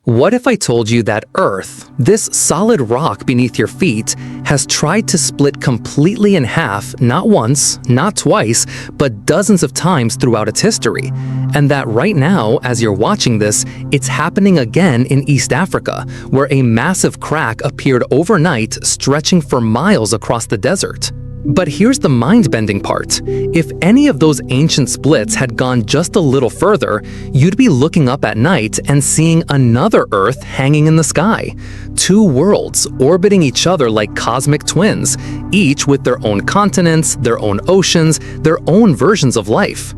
What if I told you that Earth, this solid rock beneath your feet, has tried to split completely in half not once, not twice, but dozens of times throughout its history? And that right now, as you're watching this, it's happening again in East Africa, where a massive crack appeared overnight, stretching for miles across the desert. But here's the mind-bending part. If any of those ancient splits had gone just a little further, you'd be looking up at night and seeing another Earth hanging in the sky. Two worlds orbiting each other like cosmic twins, each with their own continents, their own oceans, their own versions of life.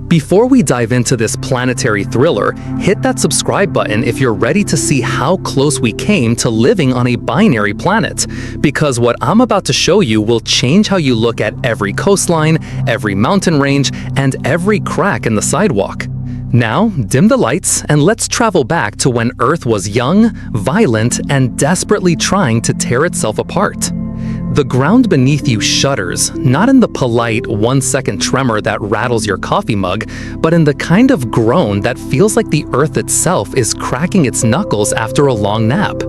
Before we dive into this planetary thriller, hit that subscribe button if you're ready to see how close we came to living on a binary planet, because what I'm about to show you will change how you look at every coastline, every mountain range, and every crack in the sidewalk. Now, dim the lights and let's travel back to when Earth was young, violent, and desperately trying to tear itself apart. The ground beneath you shudders, not in the polite one-second tremor that rattles your coffee mug, but in the kind of groan that feels like the earth itself is cracking its knuckles after a long nap.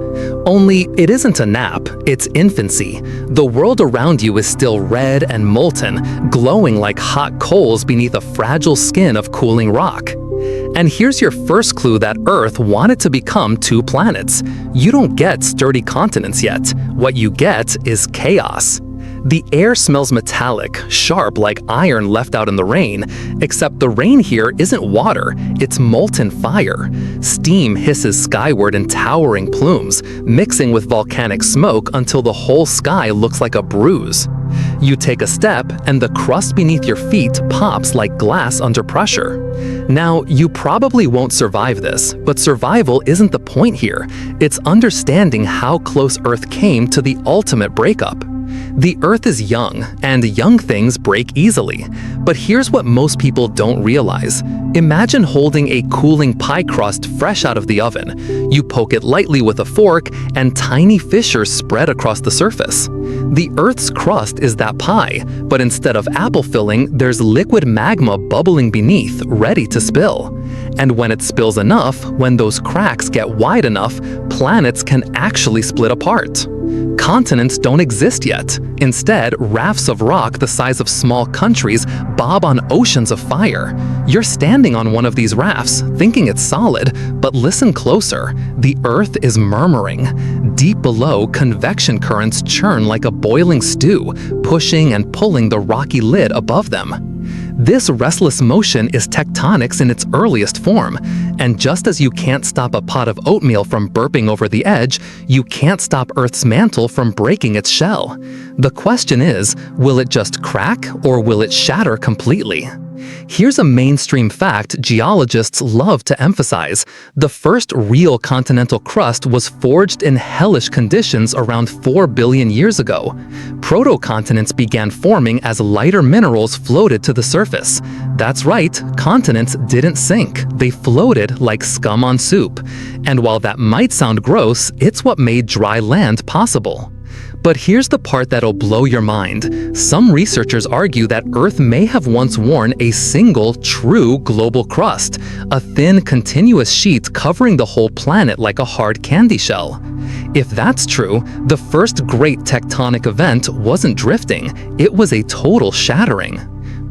Only it isn't a nap, it's infancy. The world around you is still red and molten, glowing like hot coals beneath a fragile skin of cooling rock. And here's your first clue that Earth wanted to become two planets. You don't get sturdy continents yet. What you get is chaos. The air smells metallic, sharp like iron left out in the rain, except the rain here isn't water, it's molten fire. Steam hisses skyward in towering plumes, mixing with volcanic smoke until the whole sky looks like a bruise. You take a step, and the crust beneath your feet pops like glass under pressure. Now, you probably won't survive this, but survival isn't the point here. It's understanding how close Earth came to the ultimate breakup. The Earth is young, and young things break easily. But here's what most people don't realize. Imagine holding a cooling pie crust fresh out of the oven. You poke it lightly with a fork, and tiny fissures spread across the surface. The Earth's crust is that pie, but instead of apple filling, there's liquid magma bubbling beneath, ready to spill. And when it spills enough, when those cracks get wide enough, planets can actually split apart. Continents don't exist yet. Instead, rafts of rock the size of small countries bob on oceans of fire. You're standing on one of these rafts, thinking it's solid, but listen closer. The Earth is murmuring. Deep below, convection currents churn like a boiling stew, pushing and pulling the rocky lid above them. This restless motion is tectonics in its earliest form, and just as you can't stop a pot of oatmeal from burping over the edge, you can't stop Earth's mantle from breaking its shell. The question is, will it just crack or will it shatter completely? Here's a mainstream fact geologists love to emphasize. The first real continental crust was forged in hellish conditions around 4 billion years ago. Protocontinents began forming as lighter minerals floated to the surface. That's right, continents didn't sink. They floated like scum on soup. And while that might sound gross, it's what made dry land possible. But here's the part that'll blow your mind. Some researchers argue that Earth may have once worn a single, true global crust, a thin, continuous sheet covering the whole planet like a hard candy shell. If that's true, the first great tectonic event wasn't drifting, it was a total shattering.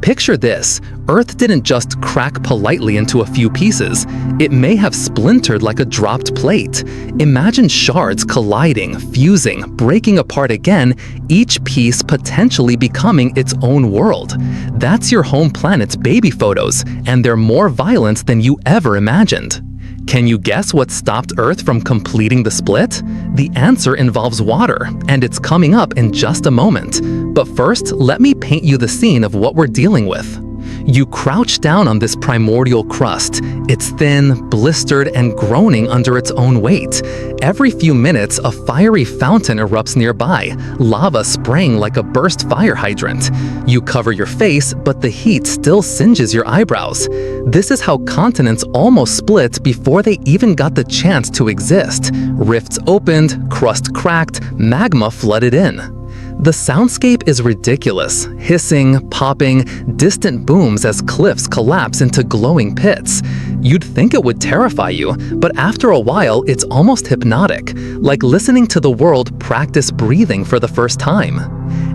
Picture this, Earth didn't just crack politely into a few pieces, it may have splintered like a dropped plate. Imagine shards colliding, fusing, breaking apart again, each piece potentially becoming its own world. That's your home planet's baby photos, and they're more violent than you ever imagined. Can you guess what stopped Earth from completing the split? The answer involves water, and it's coming up in just a moment. But first, let me paint you the scene of what we're dealing with. You crouch down on this primordial crust. It's thin, blistered, and groaning under its own weight. Every few minutes, a fiery fountain erupts nearby, lava spraying like a burst fire hydrant. You cover your face, but the heat still singes your eyebrows. This is how continents almost split before they even got the chance to exist. Rifts opened, crust cracked, magma flooded in. The soundscape is ridiculous, hissing, popping, distant booms as cliffs collapse into glowing pits. You'd think it would terrify you, but after a while it's almost hypnotic, like listening to the world practice breathing for the first time.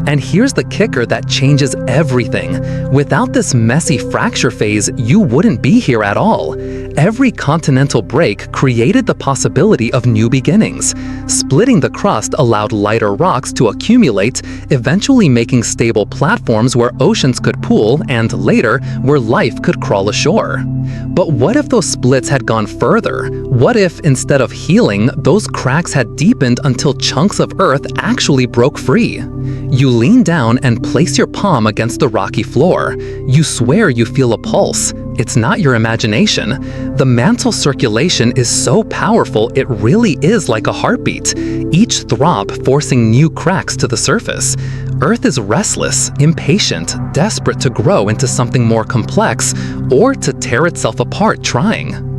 And here's the kicker that changes everything. Without this messy fracture phase, you wouldn't be here at all. Every continental break created the possibility of new beginnings. Splitting the crust allowed lighter rocks to accumulate, eventually making stable platforms where oceans could pool and later, where life could crawl ashore. But what if those splits had gone further? What if, instead of healing, those cracks had deepened until chunks of Earth actually broke free? You lean down and place your palm against the rocky floor. You swear you feel a pulse. It's not your imagination. The mantle circulation is so powerful it really is like a heartbeat, each throb forcing new cracks to the surface. Earth is restless, impatient, desperate to grow into something more complex or to tear itself apart trying.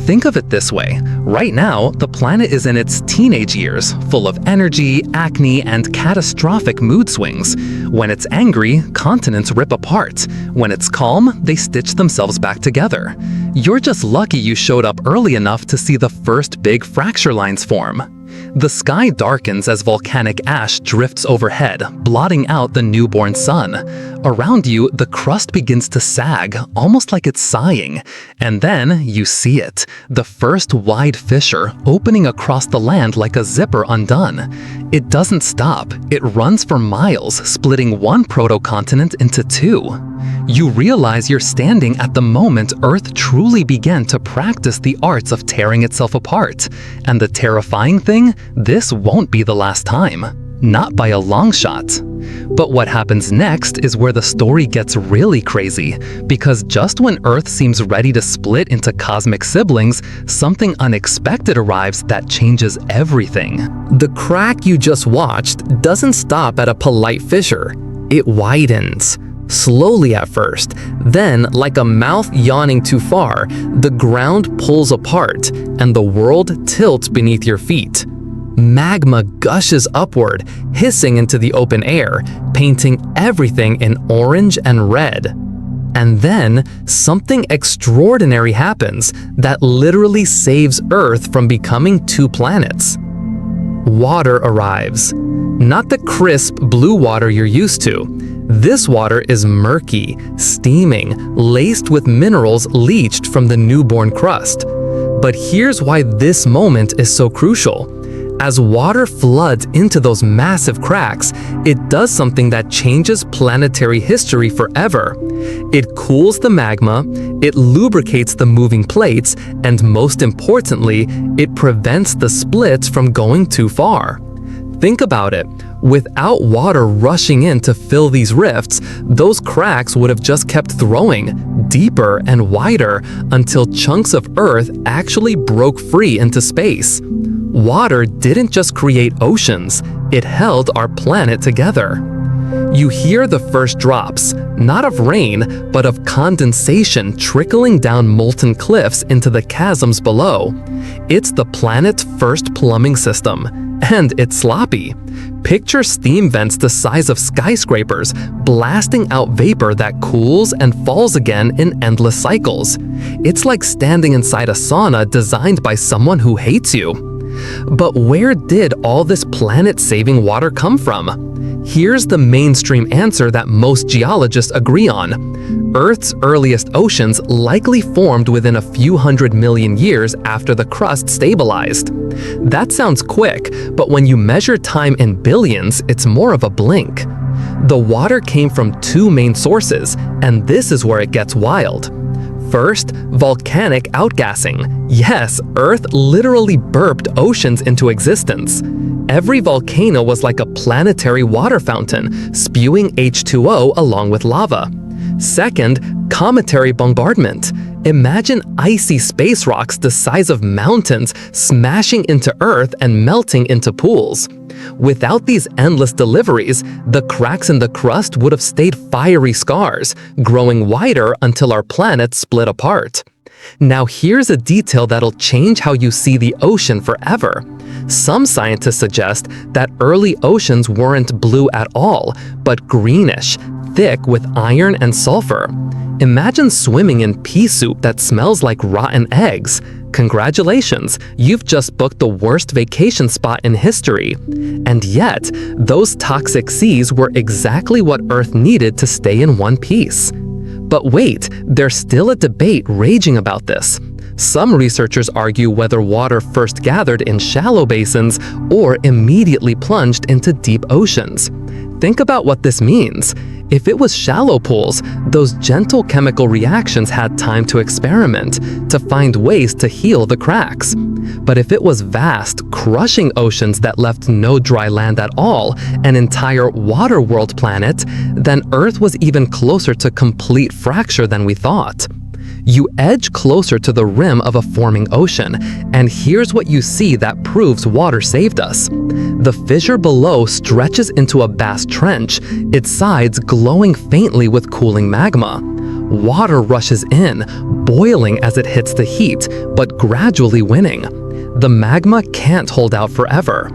Think of it this way. Right now, the planet is in its teenage years, full of energy, acne, and catastrophic mood swings. When it's angry, continents rip apart. When it's calm, they stitch themselves back together. You're just lucky you showed up early enough to see the first big fracture lines form. The sky darkens as volcanic ash drifts overhead, blotting out the newborn sun. Around you, the crust begins to sag, almost like it's sighing. And then you see it, the first wide fissure opening across the land like a zipper undone. It doesn't stop. It runs for miles, splitting one protocontinent into two. You realize you're standing at the moment Earth truly began to practice the arts of tearing itself apart. And the terrifying thing? This won't be the last time. Not by a long shot. But what happens next is where the story gets really crazy, because just when Earth seems ready to split into cosmic siblings, something unexpected arrives that changes everything. The crack you just watched doesn't stop at a polite fissure. It widens. Slowly at first, then, like a mouth yawning too far, the ground pulls apart and the world tilts beneath your feet. Magma gushes upward, hissing into the open air, painting everything in orange and red. And then, something extraordinary happens that literally saves Earth from becoming two planets. Water arrives. Not the crisp blue water you're used to. This water is murky, steaming, laced with minerals leached from the newborn crust. But here's why this moment is so crucial. As water floods into those massive cracks, it does something that changes planetary history forever. It cools the magma, it lubricates the moving plates, and most importantly, it prevents the splits from going too far. Think about it. Without water rushing in to fill these rifts, those cracks would have just kept throwing deeper and wider until chunks of Earth actually broke free into space. Water didn't just create oceans, it held our planet together. You hear the first drops, not of rain, but of condensation trickling down molten cliffs into the chasms below. It's the planet's first plumbing system, and it's sloppy. Picture steam vents the size of skyscrapers, blasting out vapor that cools and falls again in endless cycles. It's like standing inside a sauna designed by someone who hates you. But where did all this planet-saving water come from? Here's the mainstream answer that most geologists agree on. Earth's earliest oceans likely formed within a few 100 million years after the crust stabilized. That sounds quick, but when you measure time in billions, it's more of a blink. The water came from two main sources, and this is where it gets wild. First, volcanic outgassing. Yes, Earth literally burped oceans into existence. Every volcano was like a planetary water fountain, spewing H2O along with lava. Second, cometary bombardment. Imagine icy space rocks the size of mountains smashing into Earth and melting into pools. Without these endless deliveries, the cracks in the crust would have stayed fiery scars, growing wider until our planet split apart. Now here's a detail that'll change how you see the ocean forever. Some scientists suggest that early oceans weren't blue at all, but greenish, thick with iron and sulfur. Imagine swimming in pea soup that smells like rotten eggs. Congratulations, you've just booked the worst vacation spot in history. And yet, those toxic seas were exactly what Earth needed to stay in one piece. But wait, there's still a debate raging about this. Some researchers argue whether water first gathered in shallow basins or immediately plunged into deep oceans. Think about what this means. If it was shallow pools, those gentle chemical reactions had time to experiment, to find ways to heal the cracks. But if it was vast, crushing oceans that left no dry land at all, an entire water world planet, then Earth was even closer to complete fracture than we thought. You edge closer to the rim of a forming ocean, and here's what you see that proves water saved us. The fissure below stretches into a vast trench, its sides glowing faintly with cooling magma. Water rushes in, boiling as it hits the heat, but gradually winning. The magma can't hold out forever.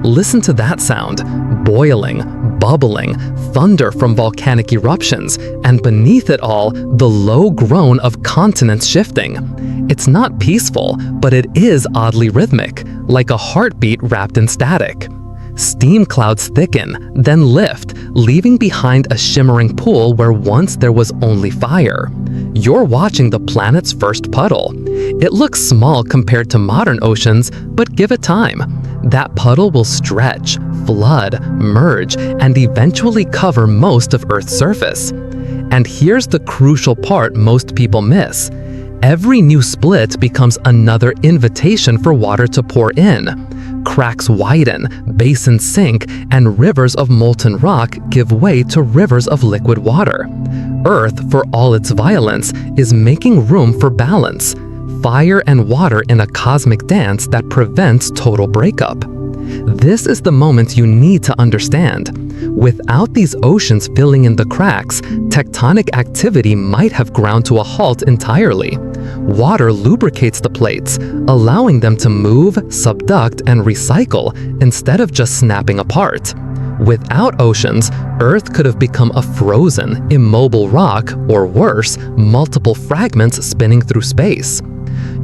Listen to that sound: boiling, bubbling, thunder from volcanic eruptions, and beneath it all, the low groan of continents shifting. It's not peaceful, but it is oddly rhythmic, like a heartbeat wrapped in static. Steam clouds thicken, then lift, leaving behind a shimmering pool where once there was only fire. You're watching the planet's first puddle. It looks small compared to modern oceans, but give it time. That puddle will stretch, flood, merge, and eventually cover most of Earth's surface. And here's the crucial part most people miss. Every new split becomes another invitation for water to pour in. Cracks widen, basins sink, and rivers of molten rock give way to rivers of liquid water. Earth, for all its violence, is making room for balance. Fire and water in a cosmic dance that prevents total breakup. This is the moment you need to understand. Without these oceans filling in the cracks, tectonic activity might have ground to a halt entirely. Water lubricates the plates, allowing them to move, subduct, and recycle instead of just snapping apart. Without oceans, Earth could have become a frozen, immobile rock, or worse, multiple fragments spinning through space.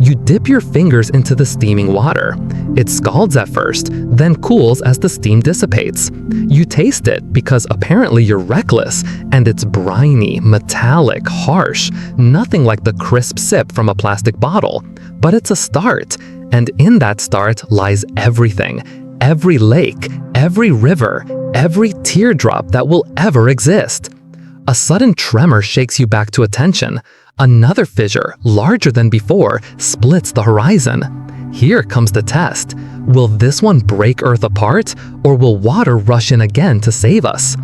You dip your fingers into the steaming water. It scalds at first, then cools as the steam dissipates. You taste it because apparently you're reckless, and it's briny, metallic, harsh, nothing like the crisp sip from a plastic bottle. But it's a start, and in that start lies everything. Every lake, every river, every teardrop that will ever exist. A sudden tremor shakes you back to attention. Another fissure, larger than before, splits the horizon. Here comes the test. Will this one break Earth apart, or will water rush in again to save us?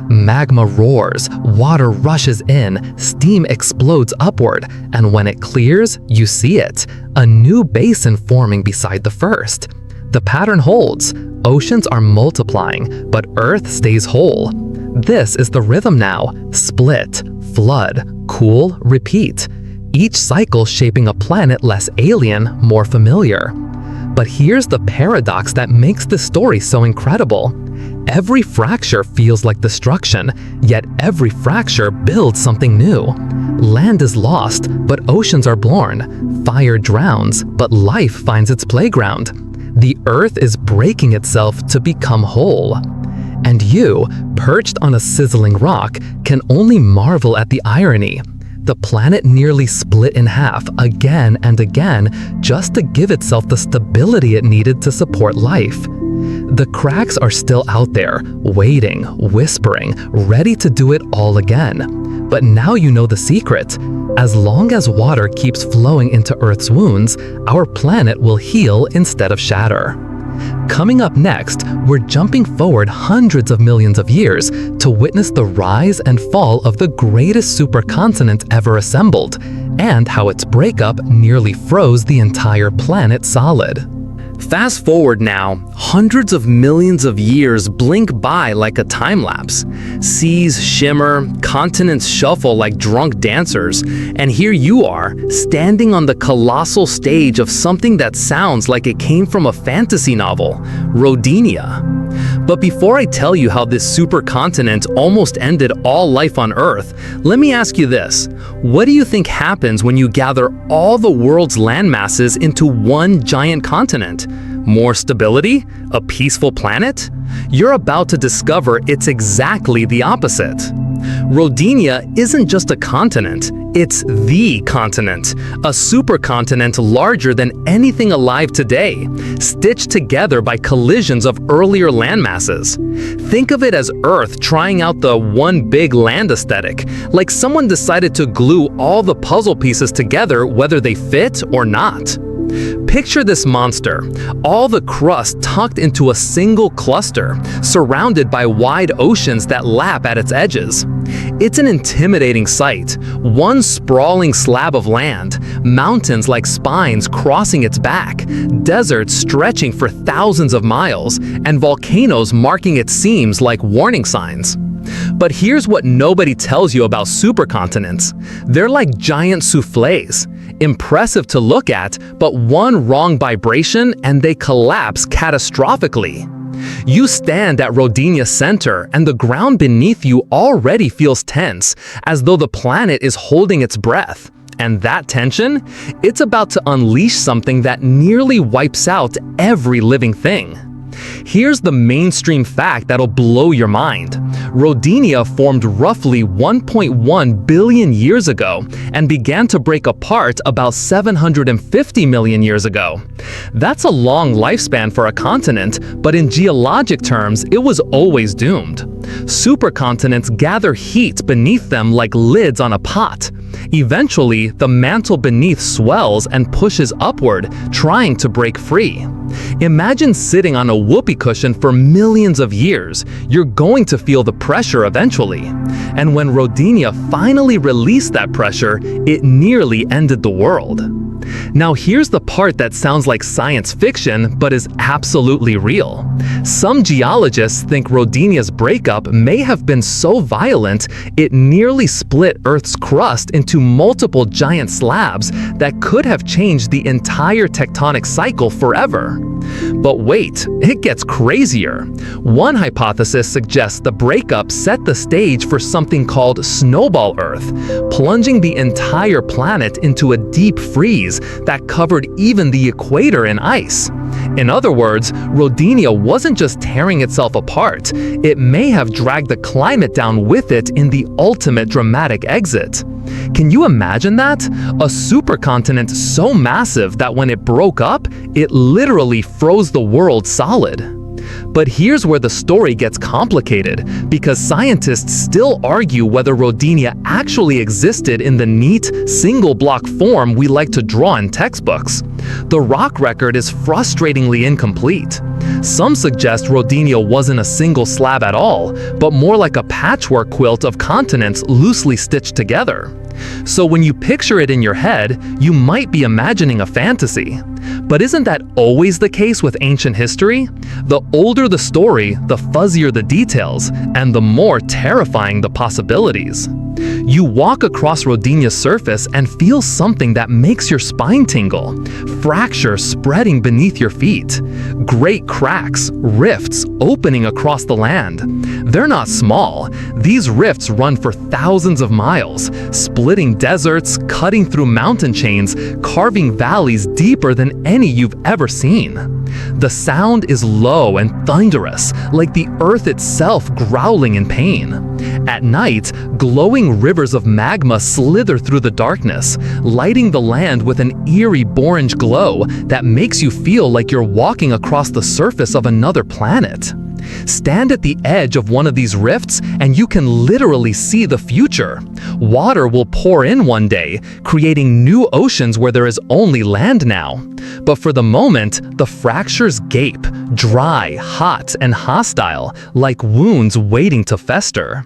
Magma roars, water rushes in, steam explodes upward, and when it clears, you see it, a new basin forming beside the first. The pattern holds. Oceans are multiplying, but Earth stays whole. This is the rhythm now: split, flood, cool, repeat. Each cycle shaping a planet less alien, more familiar. But here's the paradox that makes this story so incredible. Every fracture feels like destruction, yet every fracture builds something new. Land is lost, but oceans are born. Fire drowns, but life finds its playground. The Earth is breaking itself to become whole. And you, perched on a sizzling rock, can only marvel at the irony. The planet nearly split in half again and again just to give itself the stability it needed to support life. The cracks are still out there, waiting, whispering, ready to do it all again. But now you know the secret. As long as water keeps flowing into Earth's wounds, our planet will heal instead of shatter. Coming up next, we're jumping forward hundreds of millions of years to witness the rise and fall of the greatest supercontinent ever assembled, and how its breakup nearly froze the entire planet solid. Fast forward now, hundreds of millions of years blink by like a time lapse. Seas shimmer, continents shuffle like drunk dancers, and here you are, standing on the colossal stage of something that sounds like it came from a fantasy novel, Rodinia. But before I tell you how this supercontinent almost ended all life on Earth, let me ask you this. What do you think happens when you gather all the world's landmasses into one giant continent? More stability? A peaceful planet? You're about to discover it's exactly the opposite. Rodinia isn't just a continent, it's the continent, a supercontinent larger than anything alive today, stitched together by collisions of earlier landmasses. Think of it as Earth trying out the one big land aesthetic, like someone decided to glue all the puzzle pieces together whether they fit or not. Picture this monster, all the crust tucked into a single cluster, surrounded by wide oceans that lap at its edges. It's an intimidating sight, one sprawling slab of land, mountains like spines crossing its back, deserts stretching for thousands of miles, and volcanoes marking its seams like warning signs. But here's what nobody tells you about supercontinents. They're like giant soufflés, impressive to look at, but one wrong vibration and they collapse catastrophically. You stand at Rodinia's center and the ground beneath you already feels tense, as though the planet is holding its breath. And that tension? It's about to unleash something that nearly wipes out every living thing. Here's the mainstream fact that'll blow your mind. Rodinia formed roughly 1.1 billion years ago and began to break apart about 750 million years ago. That's a long lifespan for a continent, but in geologic terms, it was always doomed. Supercontinents gather heat beneath them like lids on a pot. Eventually, the mantle beneath swells and pushes upward, trying to break free. Imagine sitting on a whoopee cushion for millions of years. You're going to feel the pressure eventually. And when Rodinia finally released that pressure, it nearly ended the world. Now here's the part that sounds like science fiction, but is absolutely real. Some geologists think Rodinia's breakup may have been so violent it nearly split Earth's crust into multiple giant slabs that could have changed the entire tectonic cycle forever. But wait, it gets crazier. One hypothesis suggests the breakup set the stage for something called snowball Earth, plunging the entire planet into a deep freeze that covered even the equator in ice. In other words, Rodinia wasn't just tearing itself apart, it may have dragged the climate down with it in the ultimate dramatic exit. Can you imagine that? A supercontinent so massive that when it broke up, it literally froze the world solid. But here's where the story gets complicated, because scientists still argue whether Rodinia actually existed in the neat, single-block form we like to draw in textbooks. The rock record is frustratingly incomplete. Some suggest Rodinia wasn't a single slab at all, but more like a patchwork quilt of continents loosely stitched together. So when you picture it in your head, you might be imagining a fantasy. But isn't that always the case with ancient history? The older the story, the fuzzier the details, and the more terrifying the possibilities. You walk across Rodinia's surface and feel something that makes your spine tingle. Fractures spreading beneath your feet. Great cracks, rifts opening across the land. They're not small. These rifts run for thousands of miles, splitting deserts, cutting through mountain chains, carving valleys deeper than any you've ever seen. The sound is low and thunderous, like the earth itself growling in pain. At night, glowing rivers of magma slither through the darkness, lighting the land with an eerie orange glow that makes you feel like you're walking across the surface of another planet. Stand at the edge of one of these rifts and you can literally see the future. Water will pour in one day, creating new oceans where there is only land now. But for the moment, the fractures gape, dry, hot, and hostile, like wounds waiting to fester.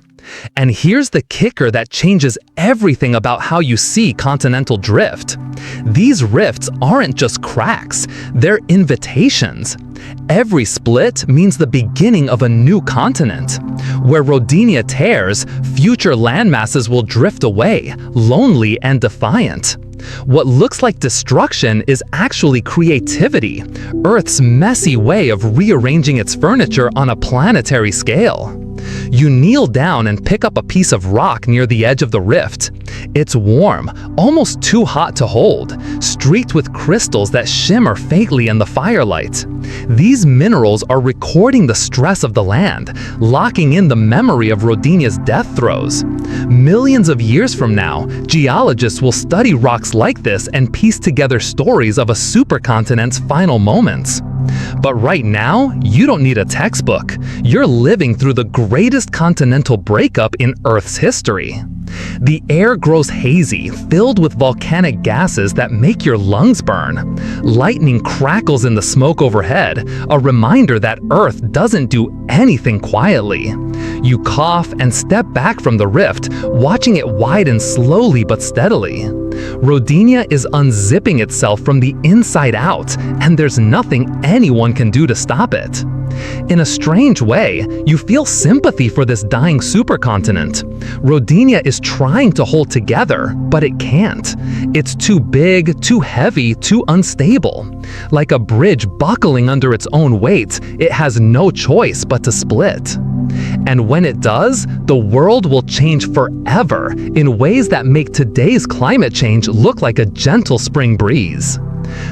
And here's the kicker that changes everything about how you see continental drift. These rifts aren't just cracks, they're invitations. Every split means the beginning of a new continent. Where Rodinia tears, future landmasses will drift away, lonely and defiant. What looks like destruction is actually creativity, Earth's messy way of rearranging its furniture on a planetary scale. You kneel down and pick up a piece of rock near the edge of the rift. It's warm, almost too hot to hold, streaked with crystals that shimmer faintly in the firelight. These minerals are recording the stress of the land, locking in the memory of Rodinia's death throes. Millions of years from now, geologists will study rocks like this and piece together stories of a supercontinent's final moments. But right now, you don't need a textbook. You're living through the greatest continental breakup in Earth's history. The air grows hazy, filled with volcanic gases that make your lungs burn. Lightning crackles in the smoke overhead, a reminder that Earth doesn't do anything quietly. You cough and step back from the rift, watching it widen slowly but steadily. Rodinia is unzipping itself from the inside out, and there's nothing anyone can do to stop it. In a strange way, you feel sympathy for this dying supercontinent. Rodinia is trying to hold together, but it can't. It's too big, too heavy, too unstable. Like a bridge buckling under its own weight, it has no choice but to split. And when it does, the world will change forever in ways that make today's climate change look like a gentle spring breeze.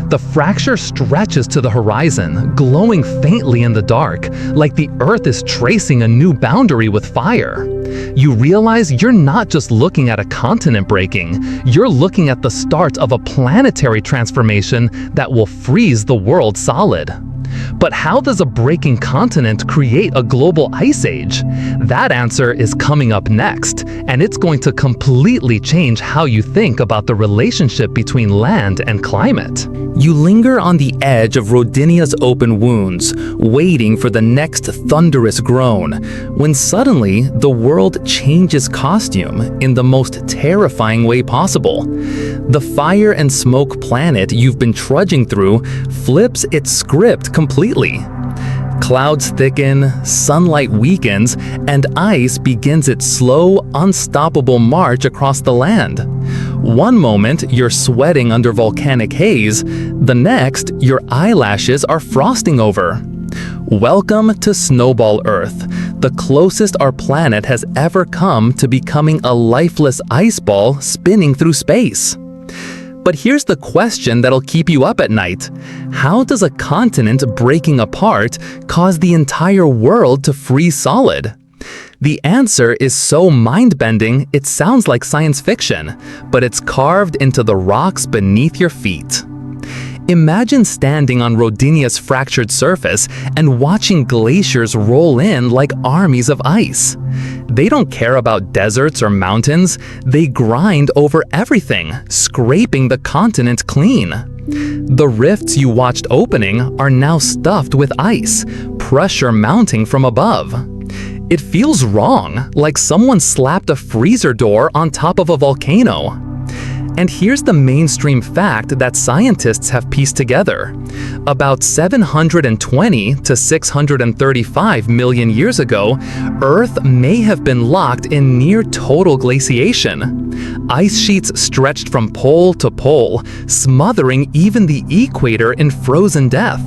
The fracture stretches to the horizon, glowing faintly in the dark, like the Earth is tracing a new boundary with fire. You realize you're not just looking at a continent breaking, you're looking at the start of a planetary transformation that will freeze the world solid. But how does a breaking continent create a global ice age? That answer is coming up next, and it's going to completely change how you think about the relationship between land and climate. You linger on the edge of Rodinia's open wounds, waiting for the next thunderous groan, when suddenly the world changes costume in the most terrifying way possible. The fire and smoke planet you've been trudging through flips its script completely. Clouds thicken, sunlight weakens, and ice begins its slow, unstoppable march across the land. One moment, you're sweating under volcanic haze. The next, your eyelashes are frosting over. Welcome to Snowball Earth, the closest our planet has ever come to becoming a lifeless ice ball spinning through space. But here's the question that'll keep you up at night. How does a continent breaking apart cause the entire world to freeze solid? The answer is so mind-bending it sounds like science fiction, but it's carved into the rocks beneath your feet. Imagine standing on Rodinia's fractured surface and watching glaciers roll in like armies of ice. They don't care about deserts or mountains, they grind over everything, scraping the continent clean. The rifts you watched opening are now stuffed with ice, pressure mounting from above. It feels wrong, like someone slapped a freezer door on top of a volcano. And here's the mainstream fact that scientists have pieced together. About 720 to 635 million years ago, Earth may have been locked in near total glaciation. Ice sheets stretched from pole to pole, smothering even the equator in frozen death.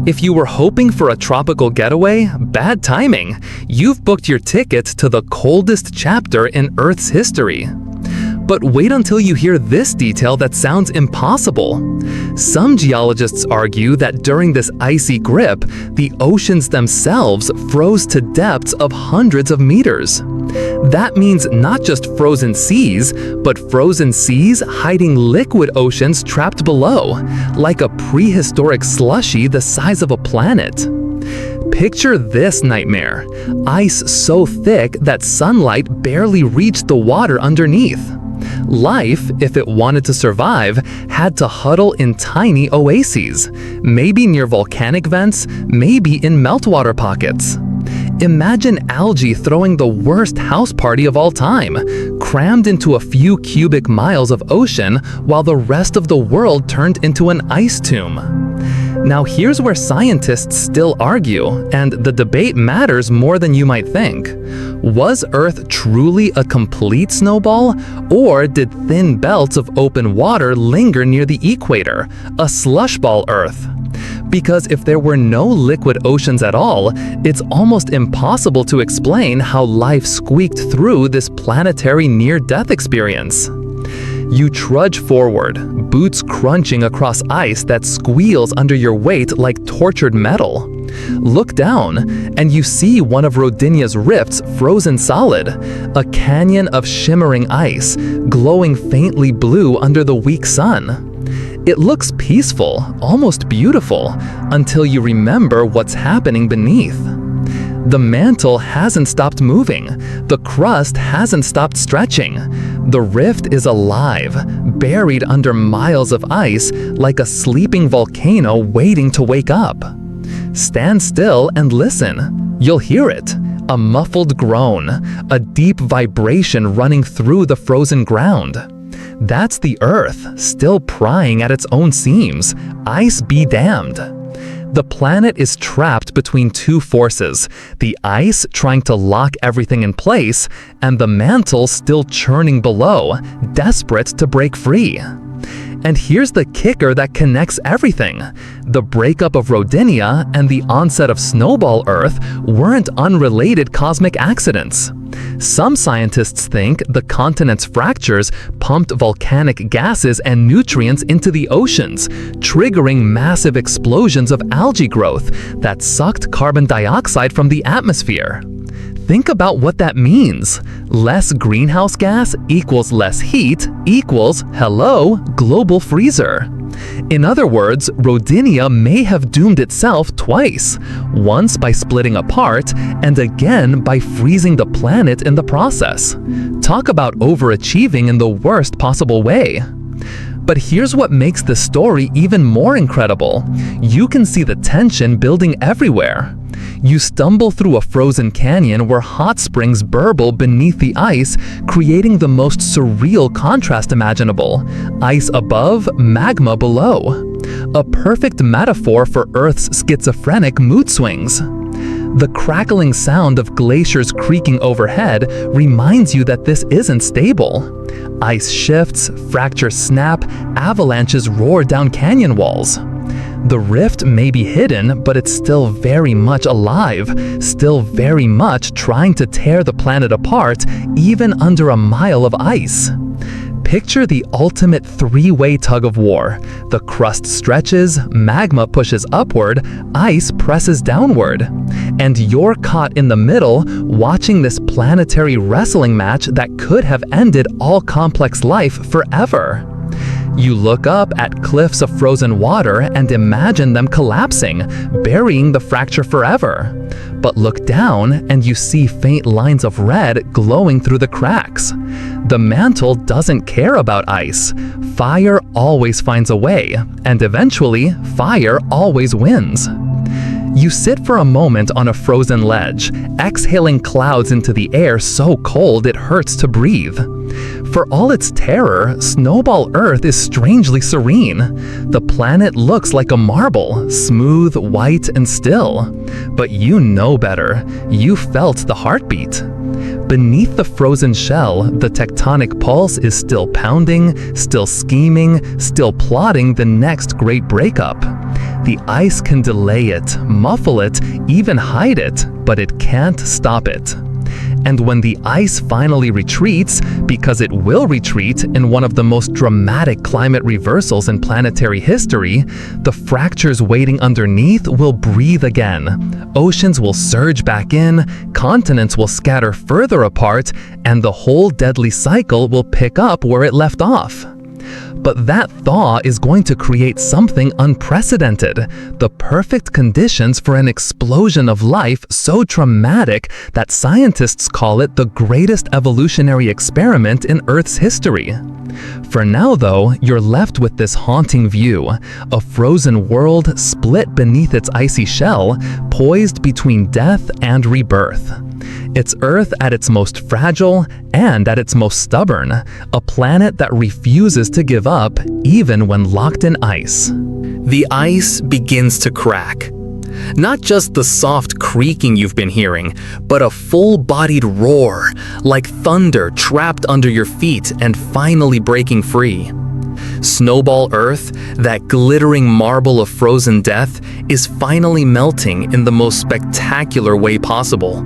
If you were hoping for a tropical getaway, bad timing. You've booked your ticket to the coldest chapter in Earth's history. But wait until you hear this detail that sounds impossible. Some geologists argue that during this icy grip, the oceans themselves froze to depths of hundreds of meters. That means not just frozen seas, but frozen seas hiding liquid oceans trapped below, like a prehistoric slushy the size of a planet. Picture this nightmare: ice so thick that sunlight barely reached the water underneath. Life, if it wanted to survive, had to huddle in tiny oases, maybe near volcanic vents, maybe in meltwater pockets. Imagine algae throwing the worst house party of all time, crammed into a few cubic miles of ocean while the rest of the world turned into an ice tomb. Now here's where scientists still argue, and the debate matters more than you might think. Was Earth truly a complete snowball, or did thin belts of open water linger near the equator, a slush ball Earth? Because if there were no liquid oceans at all, it's almost impossible to explain how life squeaked through this planetary near-death experience. You trudge forward, boots crunching across ice that squeals under your weight like tortured metal. Look down, and you see one of Rodinia's rifts frozen solid, a canyon of shimmering ice, glowing faintly blue under the weak sun. It looks peaceful, almost beautiful, until you remember what's happening beneath. The mantle hasn't stopped moving. The crust hasn't stopped stretching. The rift is alive, buried under miles of ice like a sleeping volcano waiting to wake up. Stand still and listen. You'll hear it. A muffled groan, a deep vibration running through the frozen ground. That's the Earth, still prying at its own seams. Ice be damned. The planet is trapped between two forces, the ice trying to lock everything in place, and the mantle still churning below, desperate to break free. And here's the kicker that connects everything. The breakup of Rodinia and the onset of Snowball Earth weren't unrelated cosmic accidents. Some scientists think the continent's fractures pumped volcanic gases and nutrients into the oceans, triggering massive explosions of algae growth that sucked carbon dioxide from the atmosphere. Think about what that means. Less greenhouse gas equals less heat equals, hello, global freezer. In other words, Rodinia may have doomed itself twice, once by splitting apart and again by freezing the planet in the process. Talk about overachieving in the worst possible way. But here's what makes the story even more incredible. You can see the tension building everywhere. You stumble through a frozen canyon where hot springs burble beneath the ice, creating the most surreal contrast imaginable. Ice above, magma below. A perfect metaphor for Earth's schizophrenic mood swings. The crackling sound of glaciers creaking overhead reminds you that this isn't stable. Ice shifts, fractures snap, avalanches roar down canyon walls. The rift may be hidden, but it's still very much alive, still very much trying to tear the planet apart, even under a mile of ice. Picture the ultimate three-way tug of war. The crust stretches, magma pushes upward, ice presses downward. And you're caught in the middle, watching this planetary wrestling match that could have ended all complex life forever. You look up at cliffs of frozen water and imagine them collapsing, burying the fracture forever. But look down and you see faint lines of red glowing through the cracks. The mantle doesn't care about ice. Fire always finds a way, and eventually, fire always wins. You sit for a moment on a frozen ledge, exhaling clouds into the air so cold it hurts to breathe. For all its terror, Snowball Earth is strangely serene. The planet looks like a marble, smooth, white, and still. But you know better. You felt the heartbeat. Beneath the frozen shell, the tectonic pulse is still pounding, still scheming, still plotting the next great breakup. The ice can delay it, muffle it, even hide it, but it can't stop it. And when the ice finally retreats, because it will retreat in one of the most dramatic climate reversals in planetary history, the fractures waiting underneath will breathe again. Oceans will surge back in, continents will scatter further apart, and the whole deadly cycle will pick up where it left off. But that thaw is going to create something unprecedented, the perfect conditions for an explosion of life so traumatic that scientists call it the greatest evolutionary experiment in Earth's history. For now, though, you're left with this haunting view, a frozen world split beneath its icy shell, poised between death and rebirth. It's Earth at its most fragile and at its most stubborn, a planet that refuses to give up even when locked in ice. The ice begins to crack. Not just the soft creaking you've been hearing, but a full-bodied roar, like thunder trapped under your feet and finally breaking free. Snowball Earth, that glittering marble of frozen death, is finally melting in the most spectacular way possible.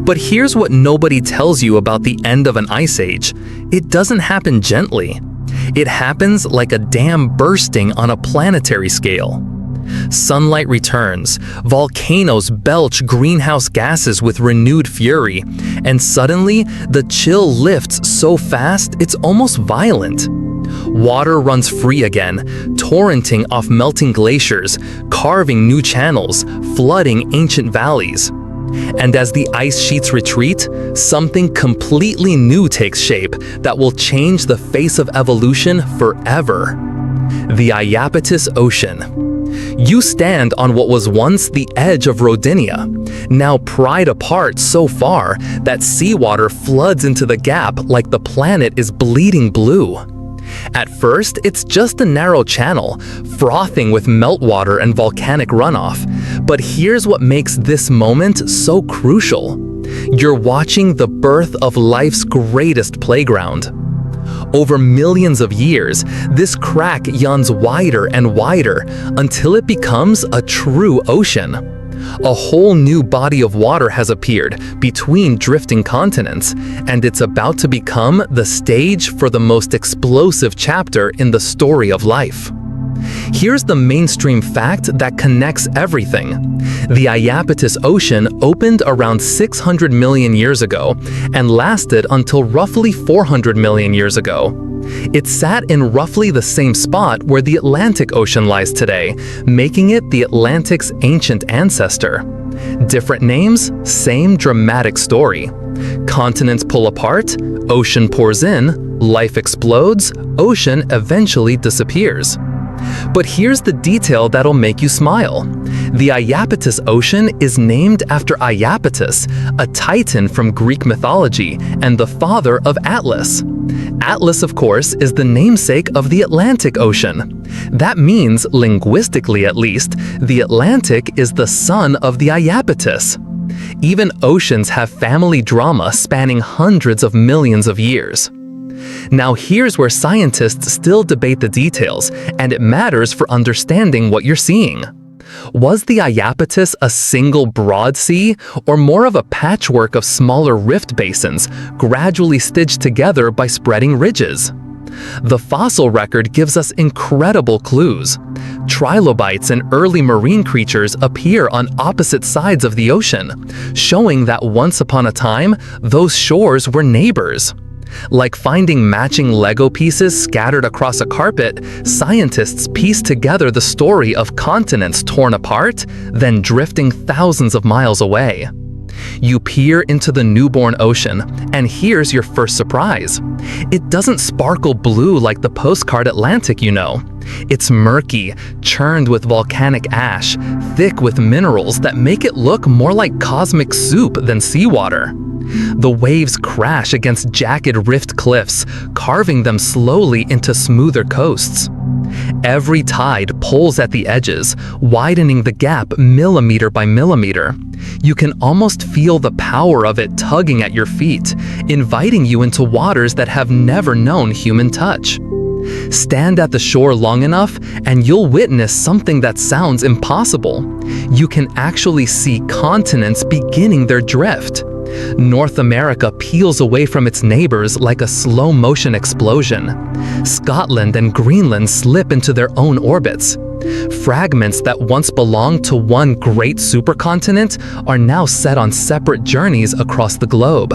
But here's what nobody tells you about the end of an ice age. It doesn't happen gently. It happens like a dam bursting on a planetary scale. Sunlight returns, volcanoes belch greenhouse gases with renewed fury, and suddenly the chill lifts so fast it's almost violent. Water runs free again, torrenting off melting glaciers, carving new channels, flooding ancient valleys. And as the ice sheets retreat, something completely new takes shape that will change the face of evolution forever. The Iapetus Ocean. You stand on what was once the edge of Rodinia, now pried apart so far that seawater floods into the gap like the planet is bleeding blue. At first, it's just a narrow channel, frothing with meltwater and volcanic runoff. But here's what makes this moment so crucial. You're watching the birth of life's greatest playground. Over millions of years, this crack yawns wider and wider until it becomes a true ocean. A whole new body of water has appeared between drifting continents, and it's about to become the stage for the most explosive chapter in the story of life. Here's the mainstream fact that connects everything. The Iapetus Ocean opened around 600 million years ago and lasted until roughly 400 million years ago. It sat in roughly the same spot where the Atlantic Ocean lies today, making it the Atlantic's ancient ancestor. Different names, same dramatic story. Continents pull apart, ocean pours in, life explodes, ocean eventually disappears. But here's the detail that'll make you smile. The Iapetus Ocean is named after Iapetus, a titan from Greek mythology and the father of Atlas. Atlas, of course, is the namesake of the Atlantic Ocean. That means, linguistically at least, the Atlantic is the son of the Iapetus. Even oceans have family drama spanning hundreds of millions of years. Now here's where scientists still debate the details, and it matters for understanding what you're seeing. Was the Iapetus a single broad sea, or more of a patchwork of smaller rift basins, gradually stitched together by spreading ridges? The fossil record gives us incredible clues. Trilobites and early marine creatures appear on opposite sides of the ocean, showing that once upon a time, those shores were neighbors. Like finding matching Lego pieces scattered across a carpet, scientists piece together the story of continents torn apart, then drifting thousands of miles away. You peer into the newborn ocean, and here's your first surprise. It doesn't sparkle blue like the postcard Atlantic you know. It's murky, churned with volcanic ash, thick with minerals that make it look more like cosmic soup than seawater. The waves crash against jagged rift cliffs, carving them slowly into smoother coasts. Every tide pulls at the edges, widening the gap millimeter by millimeter. You can almost feel the power of it tugging at your feet, inviting you into waters that have never known human touch. Stand at the shore long enough, and you'll witness something that sounds impossible. You can actually see continents beginning their drift. North America peels away from its neighbors like a slow-motion explosion. Scotland and Greenland slip into their own orbits. Fragments that once belonged to one great supercontinent are now set on separate journeys across the globe.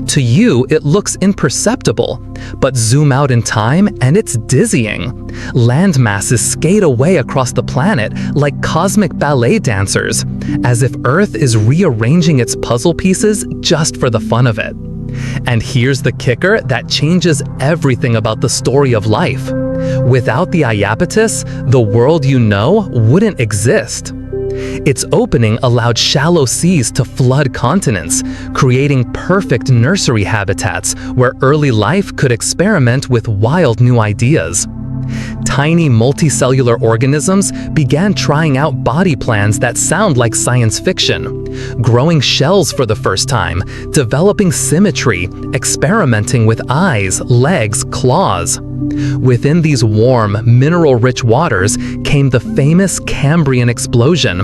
To you, it looks imperceptible, but zoom out in time and it's dizzying. Land masses skate away across the planet like cosmic ballet dancers, as if Earth is rearranging its puzzle pieces just for the fun of it. And here's the kicker that changes everything about the story of life. Without the Iapetus, the world you know wouldn't exist. Its opening allowed shallow seas to flood continents, creating perfect nursery habitats where early life could experiment with wild new ideas. Tiny multicellular organisms began trying out body plans that sound like science fiction, growing shells for the first time, developing symmetry, experimenting with eyes, legs, claws. Within these warm, mineral-rich waters came the famous Cambrian explosion,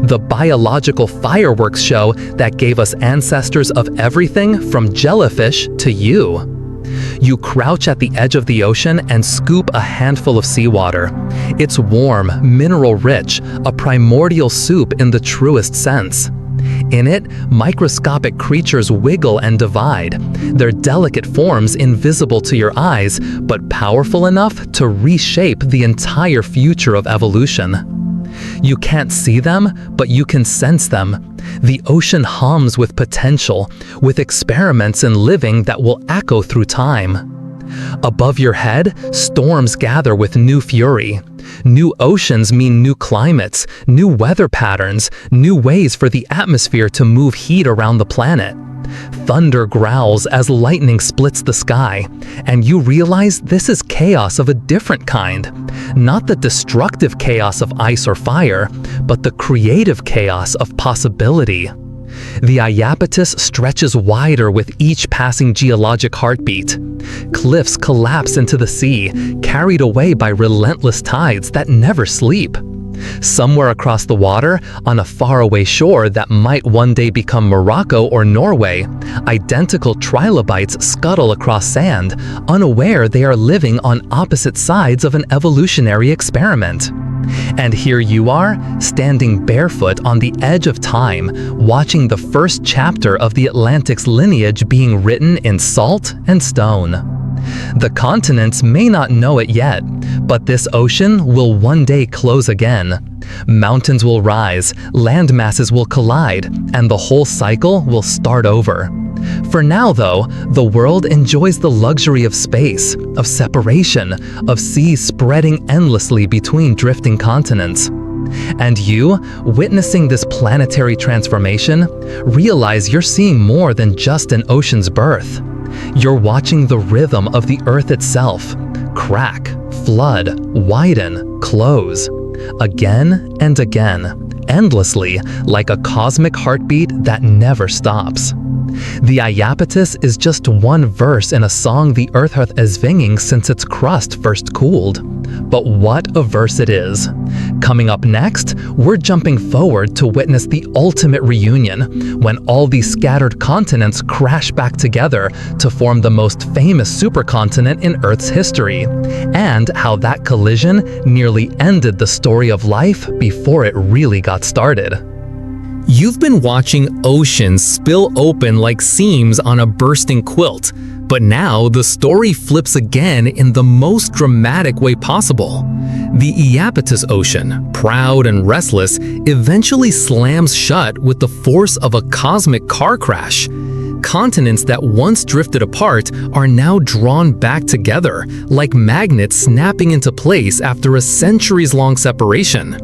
the biological fireworks show that gave us ancestors of everything from jellyfish to you. You crouch at the edge of the ocean and scoop a handful of seawater. It's warm, mineral-rich, a primordial soup in the truest sense. In it, microscopic creatures wiggle and divide, their delicate forms invisible to your eyes, but powerful enough to reshape the entire future of evolution. You can't see them, but you can sense them. The ocean hums with potential, with experiments in living that will echo through time. Above your head, storms gather with new fury. New oceans mean new climates, new weather patterns, new ways for the atmosphere to move heat around the planet. Thunder growls as lightning splits the sky, and you realize this is chaos of a different kind. Not the destructive chaos of ice or fire, but the creative chaos of possibility. The Iapetus stretches wider with each passing geologic heartbeat. Cliffs collapse into the sea, carried away by relentless tides that never sleep. Somewhere across the water, on a faraway shore that might one day become Morocco or Norway, identical trilobites scuttle across sand, unaware they are living on opposite sides of an evolutionary experiment. And here you are, standing barefoot on the edge of time, watching the first chapter of the Atlantic's lineage being written in salt and stone. The continents may not know it yet, but this ocean will one day close again. Mountains will rise, land masses will collide, and the whole cycle will start over. For now, though, the world enjoys the luxury of space, of separation, of seas spreading endlessly between drifting continents. And you, witnessing this planetary transformation, realize you're seeing more than just an ocean's birth. You're watching the rhythm of the Earth itself, crack, flood, widen, close, again and again, endlessly, like a cosmic heartbeat that never stops. The Iapetus is just one verse in a song the Earth has been singing since its crust first cooled. But what a verse it is! Coming up next, we're jumping forward to witness the ultimate reunion, when all these scattered continents crash back together to form the most famous supercontinent in Earth's history, and how that collision nearly ended the story of life before it really got started. You've been watching oceans spill open like seams on a bursting quilt, but now the story flips again in the most dramatic way possible. The Iapetus Ocean, proud and restless, eventually slams shut with the force of a cosmic car crash. Continents that once drifted apart are now drawn back together, like magnets snapping into place after a centuries-long separation.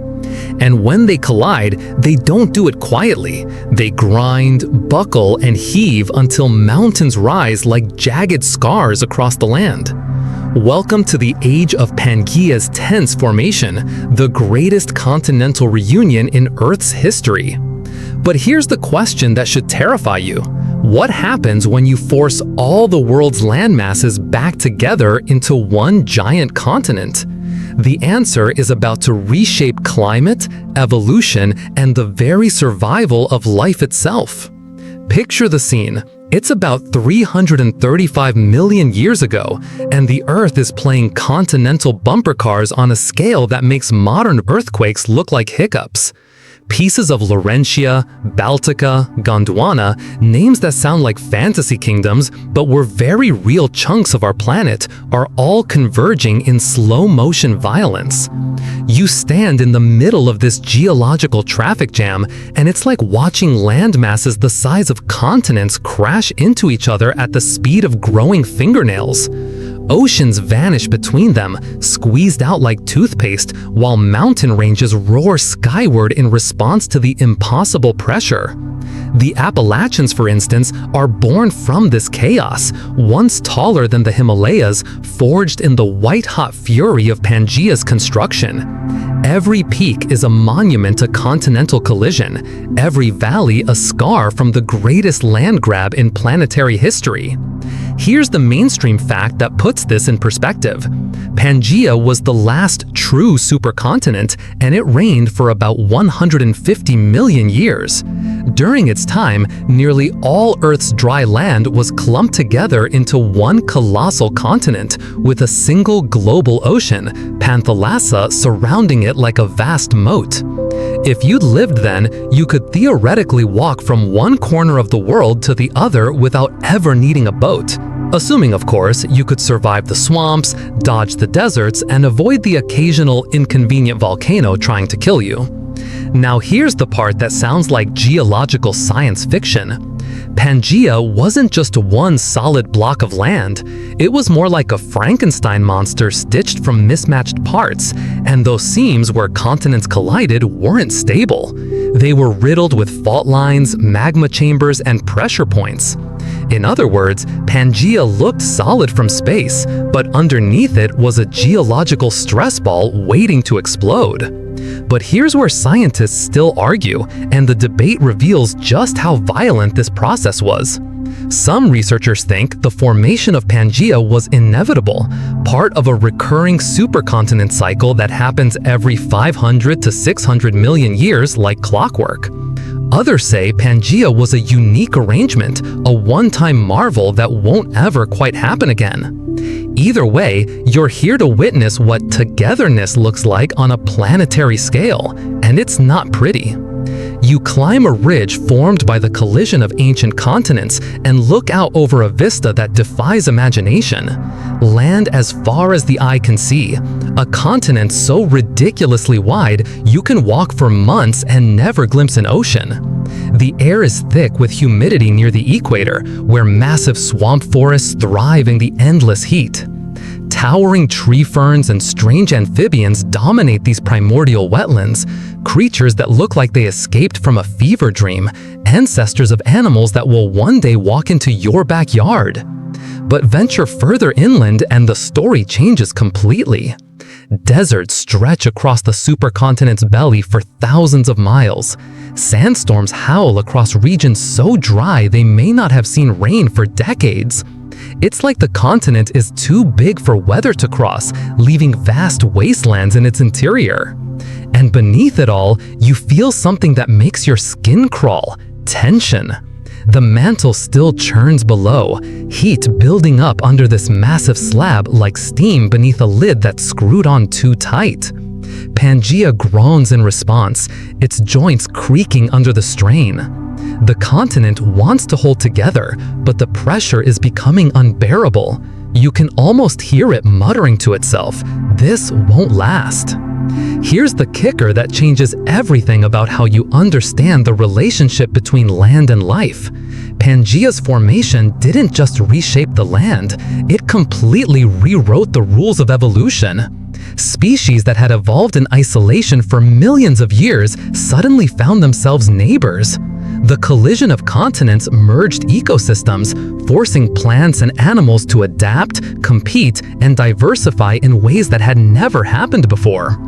And when they collide, they don't do it quietly. They grind, buckle, and heave until mountains rise like jagged scars across the land. Welcome to the age of Pangaea's tense formation, the greatest continental reunion in Earth's history. But here's the question that should terrify you. What happens when you force all the world's land masses back together into one giant continent? The answer is about to reshape climate, evolution, and the very survival of life itself. Picture the scene. It's about 335 million years ago, and the Earth is playing continental bumper cars on a scale that makes modern earthquakes look like hiccups. Pieces of Laurentia, Baltica, Gondwana, names that sound like fantasy kingdoms but were very real chunks of our planet, are all converging in slow-motion violence. You stand in the middle of this geological traffic jam, and it's like watching land masses the size of continents crash into each other at the speed of growing fingernails. Oceans vanish between them, squeezed out like toothpaste, while mountain ranges roar skyward in response to the impossible pressure. The Appalachians, for instance, are born from this chaos, once taller than the Himalayas, forged in the white-hot fury of Pangaea's construction. Every peak is a monument to continental collision, every valley a scar from the greatest land grab in planetary history. Here's the mainstream fact that puts this in perspective. Pangaea was the last true supercontinent, and it reigned for about 150 million years. During its time, nearly all Earth's dry land was clumped together into one colossal continent with a single global ocean, Panthalassa, surrounding it like a vast moat. If you'd lived then, you could theoretically walk from one corner of the world to the other without ever needing a boat. Assuming, of course, you could survive the swamps, dodge the deserts, and avoid the occasional inconvenient volcano trying to kill you. Now here's the part that sounds like geological science fiction. Pangaea wasn't just one solid block of land. It was more like a Frankenstein monster stitched from mismatched parts, and those seams where continents collided weren't stable. They were riddled with fault lines, magma chambers, and pressure points. In other words, Pangaea looked solid from space, but underneath it was a geological stress ball waiting to explode. But here's where scientists still argue, and the debate reveals just how violent this process was. Some researchers think the formation of Pangaea was inevitable, part of a recurring supercontinent cycle that happens every 500 to 600 million years like clockwork. Others say Pangaea was a unique arrangement, a one-time marvel that won't ever quite happen again. Either way, you're here to witness what togetherness looks like on a planetary scale, and it's not pretty. You climb a ridge formed by the collision of ancient continents and look out over a vista that defies imagination. Land as far as the eye can see, a continent so ridiculously wide you can walk for months and never glimpse an ocean. The air is thick with humidity near the equator, where massive swamp forests thrive in the endless heat. Towering tree ferns and strange amphibians dominate these primordial wetlands, creatures that look like they escaped from a fever dream, ancestors of animals that will one day walk into your backyard. But venture further inland and the story changes completely. Deserts stretch across the supercontinent's belly for thousands of miles. Sandstorms howl across regions so dry they may not have seen rain for decades. It's like the continent is too big for weather to cross, leaving vast wastelands in its interior. And beneath it all, you feel something that makes your skin crawl: tension. The mantle still churns below, heat building up under this massive slab like steam beneath a lid that's screwed on too tight. Pangaea groans in response, its joints creaking under the strain. The continent wants to hold together, but the pressure is becoming unbearable. You can almost hear it muttering to itself, "This won't last." Here's the kicker that changes everything about how you understand the relationship between land and life. Pangaea's formation didn't just reshape the land, it completely rewrote the rules of evolution. Species that had evolved in isolation for millions of years suddenly found themselves neighbors. The collision of continents merged ecosystems, forcing plants and animals to adapt, compete, and diversify in ways that had never happened before.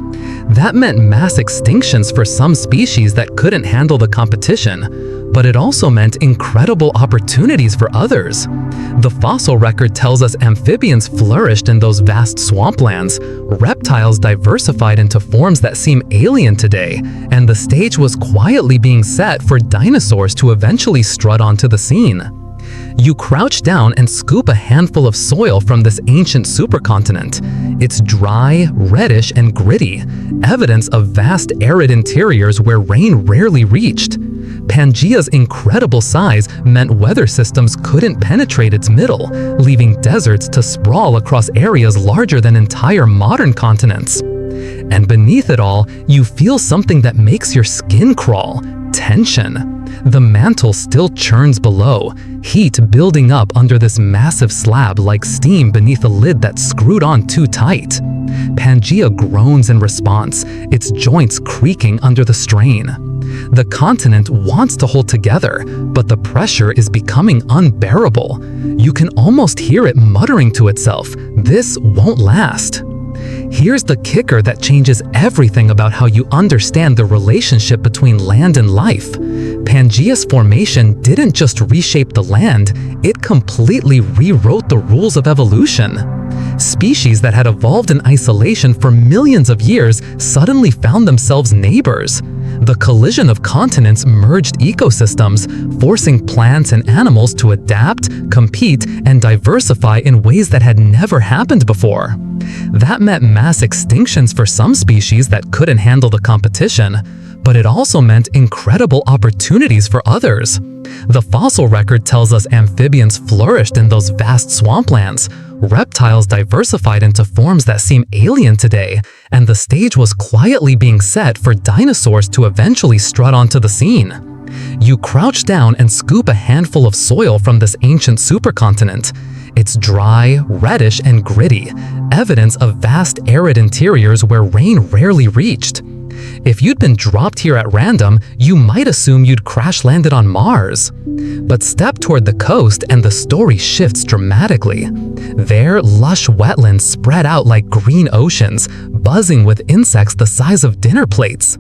That meant mass extinctions for some species that couldn't handle the competition, but it also meant incredible opportunities for others. The fossil record tells us amphibians flourished in those vast swamplands, reptiles diversified into forms that seem alien today, and the stage was quietly being set for dinosaurs to eventually strut onto the scene. You crouch down and scoop a handful of soil from this ancient supercontinent. It's dry, reddish, and gritty, evidence of vast arid interiors where rain rarely reached. Pangaea's incredible size meant weather systems couldn't penetrate its middle, leaving deserts to sprawl across areas larger than entire modern continents. And beneath it all, you feel something that makes your skin crawl: tension. The mantle still churns below, heat building up under this massive slab like steam beneath a lid that's screwed on too tight. Pangaea groans in response, its joints creaking under the strain. The continent wants to hold together, but the pressure is becoming unbearable. You can almost hear it muttering to itself, "This won't last." Here's the kicker that changes everything about how you understand the relationship between land and life. Pangaea's formation didn't just reshape the land, it completely rewrote the rules of evolution. Species that had evolved in isolation for millions of years suddenly found themselves neighbors. The collision of continents merged ecosystems, forcing plants and animals to adapt, compete, and diversify in ways that had never happened before. That meant mass extinctions for some species that couldn't handle the competition, but it also meant incredible opportunities for others. The fossil record tells us amphibians flourished in those vast swamplands, reptiles diversified into forms that seem alien today, and the stage was quietly being set for dinosaurs to eventually strut onto the scene. You crouch down and scoop a handful of soil from this ancient supercontinent. It's dry, reddish, and gritty, evidence of vast arid interiors where rain rarely reached. If you'd been dropped here at random, you might assume you'd crash-landed on Mars. But step toward the coast and the story shifts dramatically. There, lush wetlands spread out like green oceans, buzzing with insects the size of dinner plates.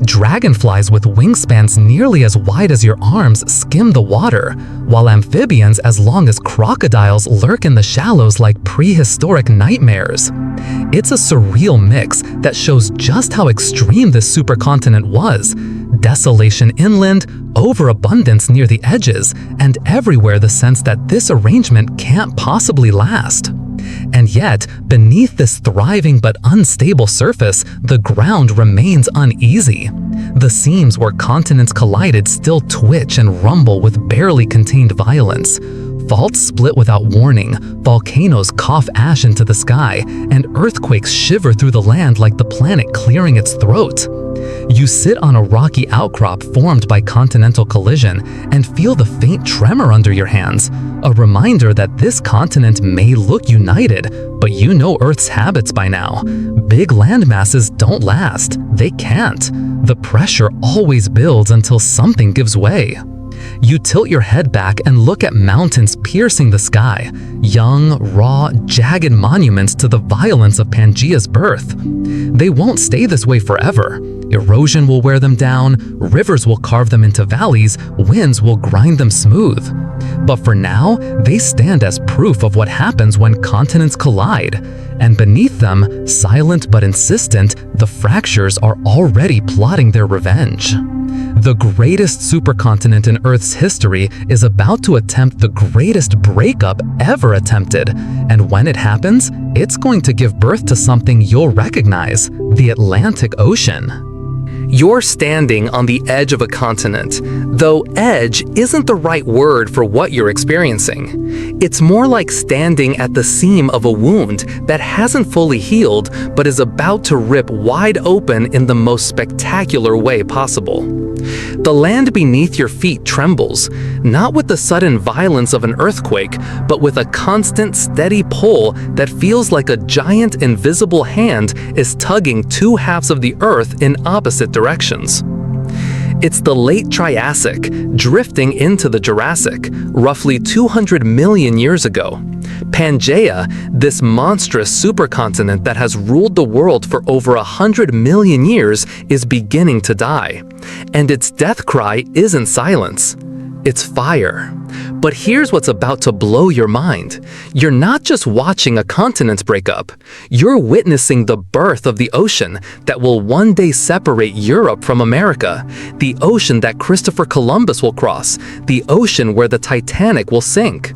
Dragonflies with wingspans nearly as wide as your arms skim the water, while amphibians as long as crocodiles lurk in the shallows like prehistoric nightmares. It's a surreal mix that shows just how extreme this supercontinent was. Desolation inland, overabundance near the edges, and everywhere the sense that this arrangement can't possibly last. And yet, beneath this thriving but unstable surface, the ground remains uneasy. The seams where continents collided still twitch and rumble with barely contained violence. Faults split without warning, volcanoes cough ash into the sky, and earthquakes shiver through the land like the planet clearing its throat. You sit on a rocky outcrop formed by continental collision and feel the faint tremor under your hands, a reminder that this continent may look united, but you know Earth's habits by now. Big landmasses don't last. They can't. The pressure always builds until something gives way. You tilt your head back and look at mountains piercing the sky, young, raw, jagged monuments to the violence of Pangaea's birth. They won't stay this way forever. Erosion will wear them down, rivers will carve them into valleys, winds will grind them smooth. But for now, they stand as proof of what happens when continents collide. And beneath them, silent but insistent, the fractures are already plotting their revenge. The greatest supercontinent in Earth's history is about to attempt the greatest breakup ever attempted, and when it happens, it's going to give birth to something you'll recognize: the Atlantic Ocean. You're standing on the edge of a continent, though edge isn't the right word for what you're experiencing. It's more like standing at the seam of a wound that hasn't fully healed but is about to rip wide open in the most spectacular way possible. The land beneath your feet trembles, not with the sudden violence of an earthquake, but with a constant, steady pull that feels like a giant invisible hand is tugging two halves of the earth in opposite directions. It's the late Triassic, drifting into the Jurassic, roughly 200 million years ago. Pangaea, this monstrous supercontinent that has ruled the world for over 100 million years, is beginning to die. And its death cry isn't silence. It's fire. But here's what's about to blow your mind. You're not just watching a continent break up. You're witnessing the birth of the ocean that will one day separate Europe from America, the ocean that Christopher Columbus will cross, the ocean where the Titanic will sink.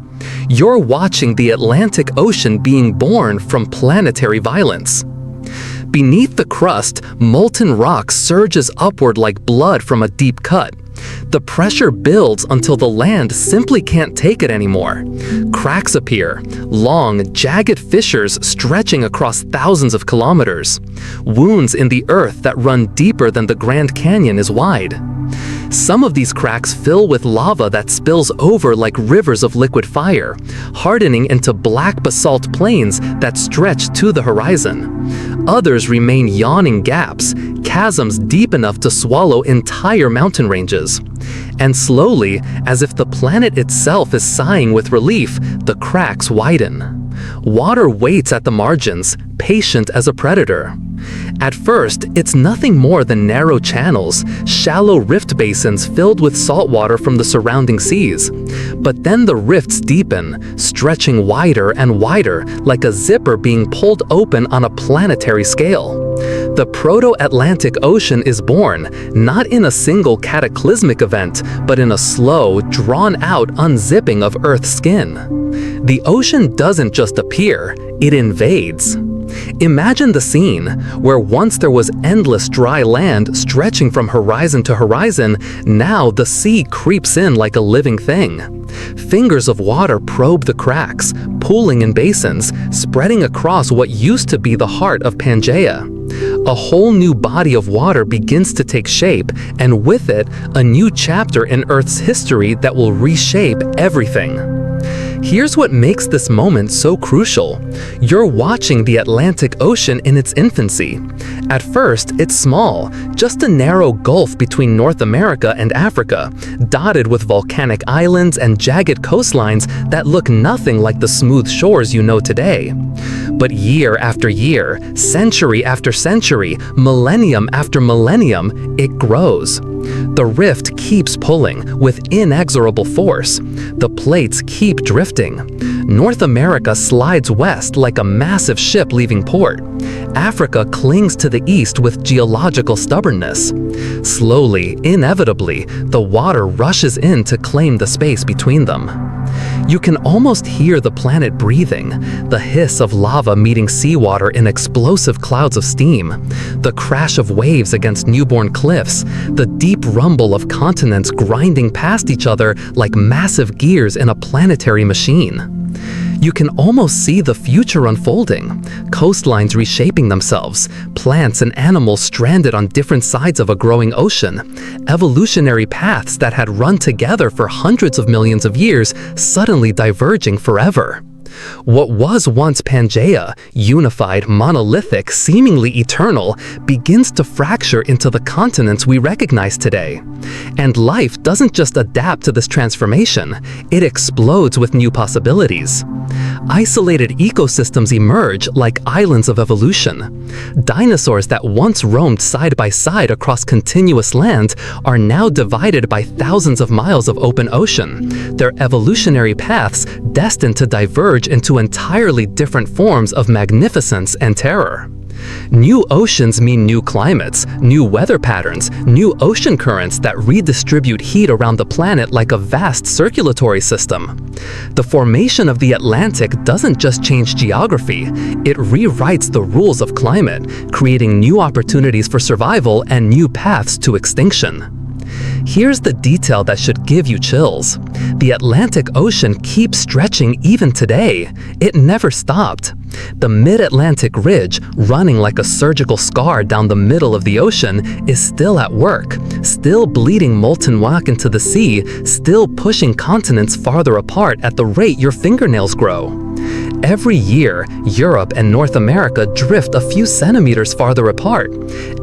You're watching the Atlantic Ocean being born from planetary violence. Beneath the crust, molten rock surges upward like blood from a deep cut. The pressure builds until the land simply can't take it anymore. Cracks appear, long, jagged fissures stretching across thousands of kilometers. Wounds in the earth that run deeper than the Grand Canyon is wide. Some of these cracks fill with lava that spills over like rivers of liquid fire, hardening into black basalt plains that stretch to the horizon. Others remain yawning gaps, chasms deep enough to swallow entire mountain ranges. And slowly, as if the planet itself is sighing with relief, the cracks widen. Water waits at the margins, patient as a predator. At first, it's nothing more than narrow channels, shallow rift basins filled with salt water from the surrounding seas. But then the rifts deepen, stretching wider and wider like a zipper being pulled open on a planetary scale. The Proto-Atlantic Ocean is born, not in a single cataclysmic event, but in a slow, drawn-out unzipping of Earth's skin. The ocean doesn't just appear, it invades. Imagine the scene, where once there was endless dry land stretching from horizon to horizon, now the sea creeps in like a living thing. Fingers of water probe the cracks, pooling in basins, spreading across what used to be the heart of Pangaea. A whole new body of water begins to take shape, and with it, a new chapter in Earth's history that will reshape everything. Here's what makes this moment so crucial. You're watching the Atlantic Ocean in its infancy. At first, it's small, just a narrow gulf between North America and Africa, dotted with volcanic islands and jagged coastlines that look nothing like the smooth shores you know today. But year after year, century after century, millennium after millennium, it grows. The rift keeps pulling with inexorable force. The plates keep drifting. North America slides west like a massive ship leaving port. Africa clings to the east with geological stubbornness. Slowly, inevitably, the water rushes in to claim the space between them. You can almost hear the planet breathing, the hiss of lava meeting seawater in explosive clouds of steam, the crash of waves against newborn cliffs, the deep rumble of continents grinding past each other like massive gears in a planetary machine. You can almost see the future unfolding, coastlines reshaping themselves, plants and animals stranded on different sides of a growing ocean, evolutionary paths that had run together for hundreds of millions of years suddenly diverging forever. What was once Pangaea, unified, monolithic, seemingly eternal, begins to fracture into the continents we recognize today. And life doesn't just adapt to this transformation, it explodes with new possibilities. Isolated ecosystems emerge like islands of evolution. Dinosaurs that once roamed side by side across continuous land are now divided by thousands of miles of open ocean, their evolutionary paths destined to diverge into entirely different forms of magnificence and terror. New oceans mean new climates, new weather patterns, new ocean currents that redistribute heat around the planet like a vast circulatory system. The formation of the Atlantic doesn't just change geography, it rewrites the rules of climate, creating new opportunities for survival and new paths to extinction. Here's the detail that should give you chills. The Atlantic Ocean keeps stretching even today. It never stopped. The mid-Atlantic ridge, running like a surgical scar down the middle of the ocean, is still at work, still bleeding molten rock into the sea, still pushing continents farther apart at the rate your fingernails grow. Every year, Europe and North America drift a few centimeters farther apart.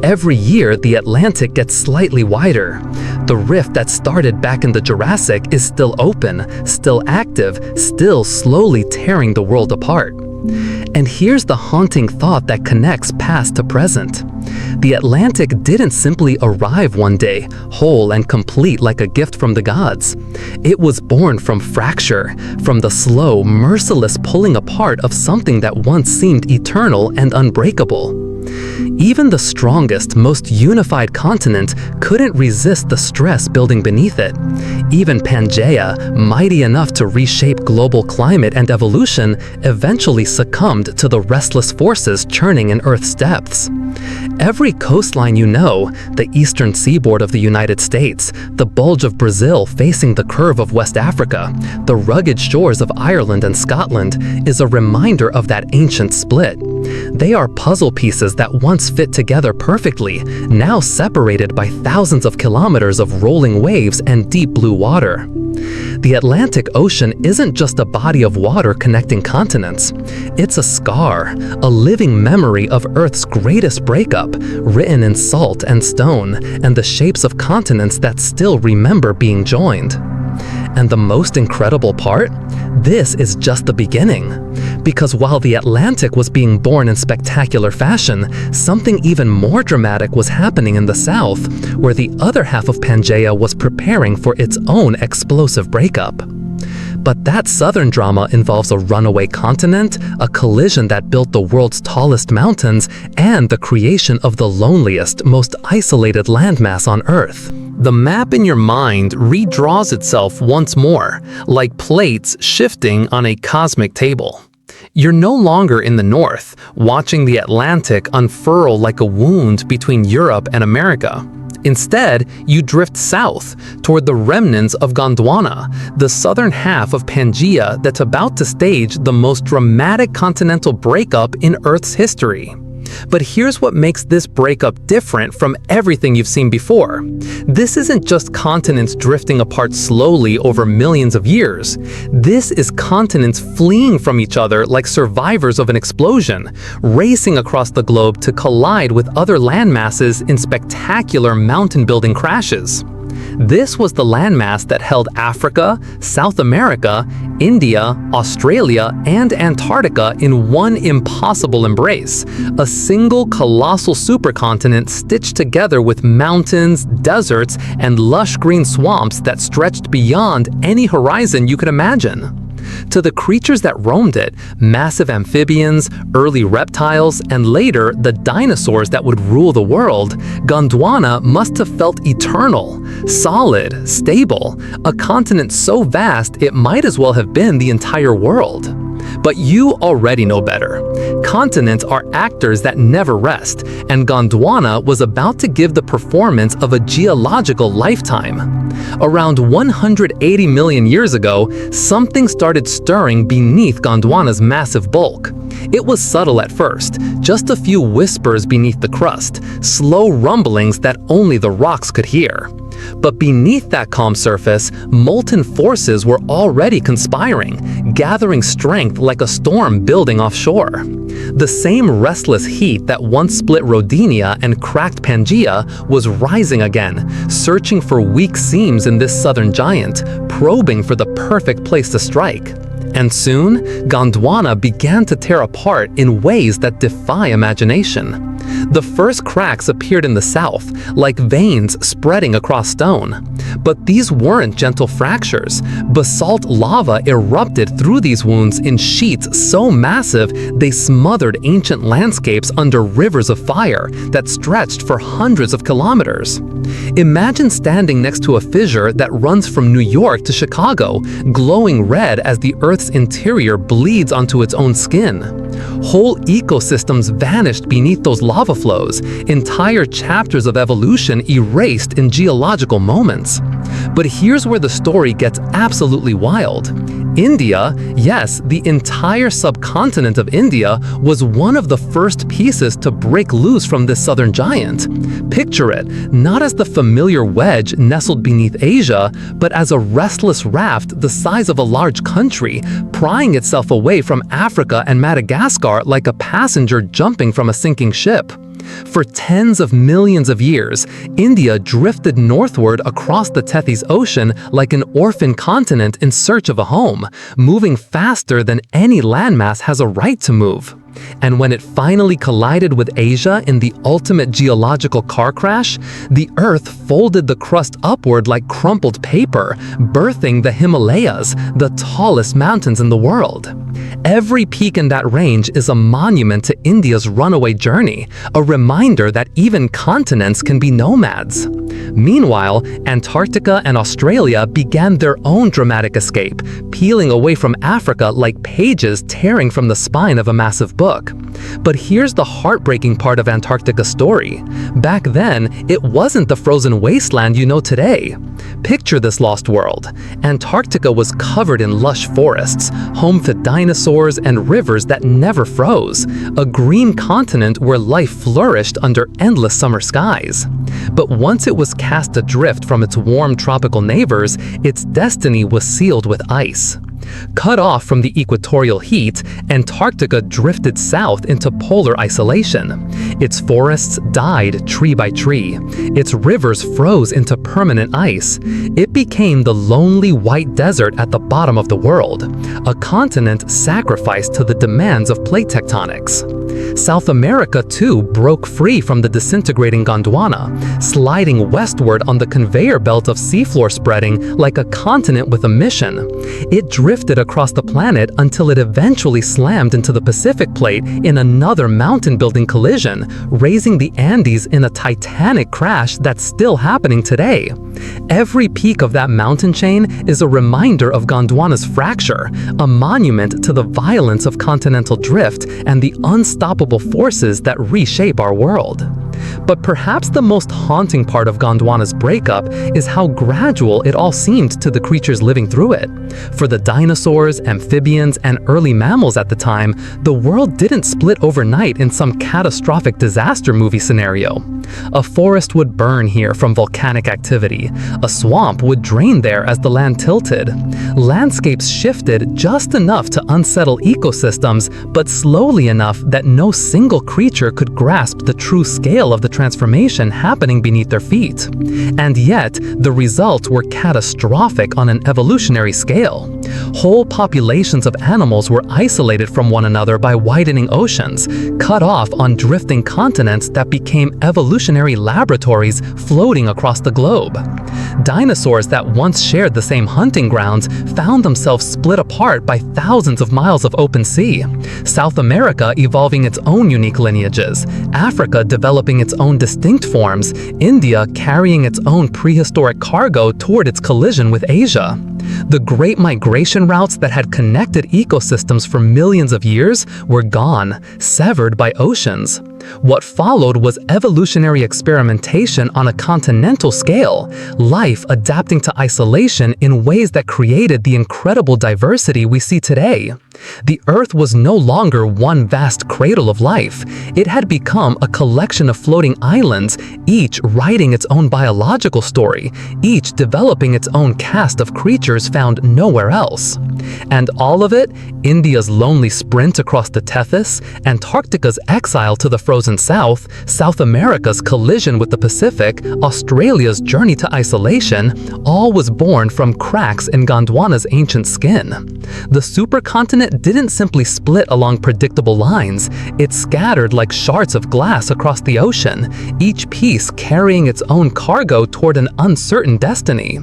Every year, the Atlantic gets slightly wider. The rift that started back in the Jurassic is still open, still active, still slowly tearing the world apart. And here's the haunting thought that connects past to present. The Atlantic didn't simply arrive one day, whole and complete like a gift from the gods. It was born from fracture, from the slow, merciless pulling apart of something that once seemed eternal and unbreakable. Even the strongest, most unified continent couldn't resist the stress building beneath it. Even Pangaea, mighty enough to reshape global climate and evolution, eventually succumbed to the restless forces churning in Earth's depths. Every coastline you know, the eastern seaboard of the United States, the bulge of Brazil facing the curve of West Africa, the rugged shores of Ireland and Scotland, is a reminder of that ancient split. They are puzzle pieces that once fit together perfectly, now separated by thousands of kilometers of rolling waves and deep blue water. The Atlantic Ocean isn't just a body of water connecting continents. It's a scar, a living memory of Earth's greatest breakup, written in salt and stone, and the shapes of continents that still remember being joined. And the most incredible part? This is just the beginning. Because while the Atlantic was being born in spectacular fashion, something even more dramatic was happening in the south, where the other half of Pangaea was preparing for its own explosive breakup. But that southern drama involves a runaway continent, a collision that built the world's tallest mountains, and the creation of the loneliest, most isolated landmass on Earth. The map in your mind redraws itself once more, like plates shifting on a cosmic table. You're no longer in the north, watching the Atlantic unfurl like a wound between Europe and America. Instead, you drift south toward the remnants of Gondwana, the southern half of Pangaea that's about to stage the most dramatic continental breakup in Earth's history. But here's what makes this breakup different from everything you've seen before. This isn't just continents drifting apart slowly over millions of years. This is continents fleeing from each other like survivors of an explosion, racing across the globe to collide with other landmasses in spectacular mountain-building crashes. This was the landmass that held Africa, South America, India, Australia, and Antarctica in one impossible embrace, a single colossal supercontinent stitched together with mountains, deserts, and lush green swamps that stretched beyond any horizon you could imagine. To the creatures that roamed it, massive amphibians, early reptiles, and later the dinosaurs that would rule the world, Gondwana must have felt eternal, solid, stable, a continent so vast it might as well have been the entire world. But you already know better. Continents are actors that never rest, and Gondwana was about to give the performance of a geological lifetime. Around 180 million years ago, something started stirring beneath Gondwana's massive bulk. It was subtle at first, just a few whispers beneath the crust, slow rumblings that only the rocks could hear. But beneath that calm surface, molten forces were already conspiring, gathering strength like a storm building offshore. The same restless heat that once split Rodinia and cracked Pangaea was rising again, searching for weak seams in this southern giant, probing for the perfect place to strike. And soon, Gondwana began to tear apart in ways that defy imagination. The first cracks appeared in the south, like veins spreading across stone. But these weren't gentle fractures. Basalt lava erupted through these wounds in sheets so massive they smothered ancient landscapes under rivers of fire that stretched for hundreds of kilometers. Imagine standing next to a fissure that runs from New York to Chicago, glowing red as the Earth's interior bleeds onto its own skin. Whole ecosystems vanished beneath those lava flows, entire chapters of evolution erased in geological moments. But here's where the story gets absolutely wild. India, yes, the entire subcontinent of India, was one of the first pieces to break loose from this southern giant. Picture it, not as the familiar wedge nestled beneath Asia, but as a restless raft the size of a large country, prying itself away from Africa and Madagascar like a passenger jumping from a sinking ship. For tens of millions of years, India drifted northward across the Tethys Ocean like an orphan continent in search of a home, moving faster than any landmass has a right to move. And when it finally collided with Asia in the ultimate geological car crash, the Earth folded the crust upward like crumpled paper, birthing the Himalayas, the tallest mountains in the world. Every peak in that range is a monument to India's runaway journey, a reminder that even continents can be nomads. Meanwhile, Antarctica and Australia began their own dramatic escape, peeling away from Africa like pages tearing from the spine of a massive book. But here's the heartbreaking part of Antarctica's story. Back then, it wasn't the frozen wasteland you know today. Picture this lost world. Antarctica was covered in lush forests, home to dinosaurs and rivers that never froze, a green continent where life flourished under endless summer skies. But once it was cast adrift from its warm tropical neighbors, its destiny was sealed with ice. Cut off from the equatorial heat, Antarctica drifted south into polar isolation. Its forests died tree by tree. Its rivers froze into permanent ice. It became the lonely white desert at the bottom of the world, a continent sacrificed to the demands of plate tectonics. South America, too, broke free from the disintegrating Gondwana, sliding westward on the conveyor belt of seafloor spreading like a continent with a mission. It drifted across the planet until it eventually slammed into the Pacific plate in another mountain-building collision, raising the Andes in a titanic crash that's still happening today. Every peak of that mountain chain is a reminder of Gondwana's fracture, a monument to the violence of continental drift and the unstoppable forces that reshape our world. But perhaps the most haunting part of Gondwana's breakup is how gradual it all seemed to the creatures living through it. For the dinosaurs, amphibians, and early mammals at the time, the world didn't split overnight in some catastrophic disaster movie scenario. A forest would burn here from volcanic activity. A swamp would drain there as the land tilted. Landscapes shifted just enough to unsettle ecosystems, but slowly enough that no single creature could grasp the true scale of the transformation happening beneath their feet. And yet, the results were catastrophic on an evolutionary scale. Whole populations of animals were isolated from one another by widening oceans, cut off on drifting continents that became evolutionary laboratories floating across the globe. Dinosaurs that once shared the same hunting grounds found themselves split apart by thousands of miles of open sea. South America evolving its own unique lineages, Africa developing its own distinct forms, India carrying its own prehistoric cargo toward its collision with Asia. The great migration routes that had connected ecosystems for millions of years were gone, severed by oceans. What followed was evolutionary experimentation on a continental scale, life adapting to isolation in ways that created the incredible diversity we see today. The Earth was no longer one vast cradle of life. It had become a collection of floating islands, each writing its own biological story, each developing its own cast of creatures found nowhere else. And all of it, India's lonely sprint across the Tethys, Antarctica's exile to the frozen south, South America's collision with the Pacific, Australia's journey to isolation, all was born from cracks in Gondwana's ancient skin. The supercontinent didn't simply split along predictable lines, it scattered like shards of glass across the ocean, each piece carrying its own cargo toward an uncertain destiny.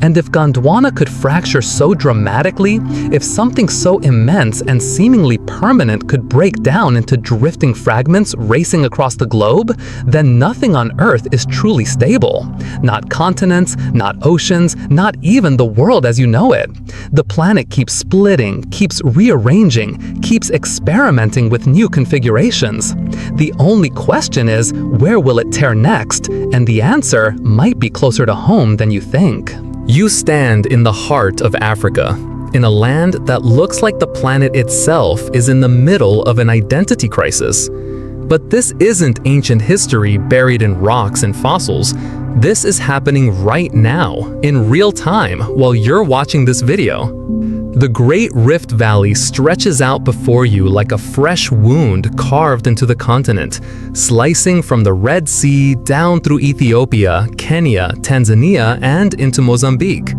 And if Gondwana could fracture so dramatically, if something so immense and seemingly permanent could break down into drifting fragments racing across the globe, then nothing on Earth is truly stable. Not continents, not oceans, not even the world as you know it. The planet keeps splitting, keeps rearranging, keeps experimenting with new configurations. The only question is, where will it tear next? And the answer might be closer to home than you think. You stand in the heart of Africa, in a land that looks like the planet itself is in the middle of an identity crisis. But this isn't ancient history buried in rocks and fossils. This is happening right now, in real time, while you're watching this video. The Great Rift Valley stretches out before you like a fresh wound carved into the continent, slicing from the Red Sea down through Ethiopia, Kenya, Tanzania, and into Mozambique.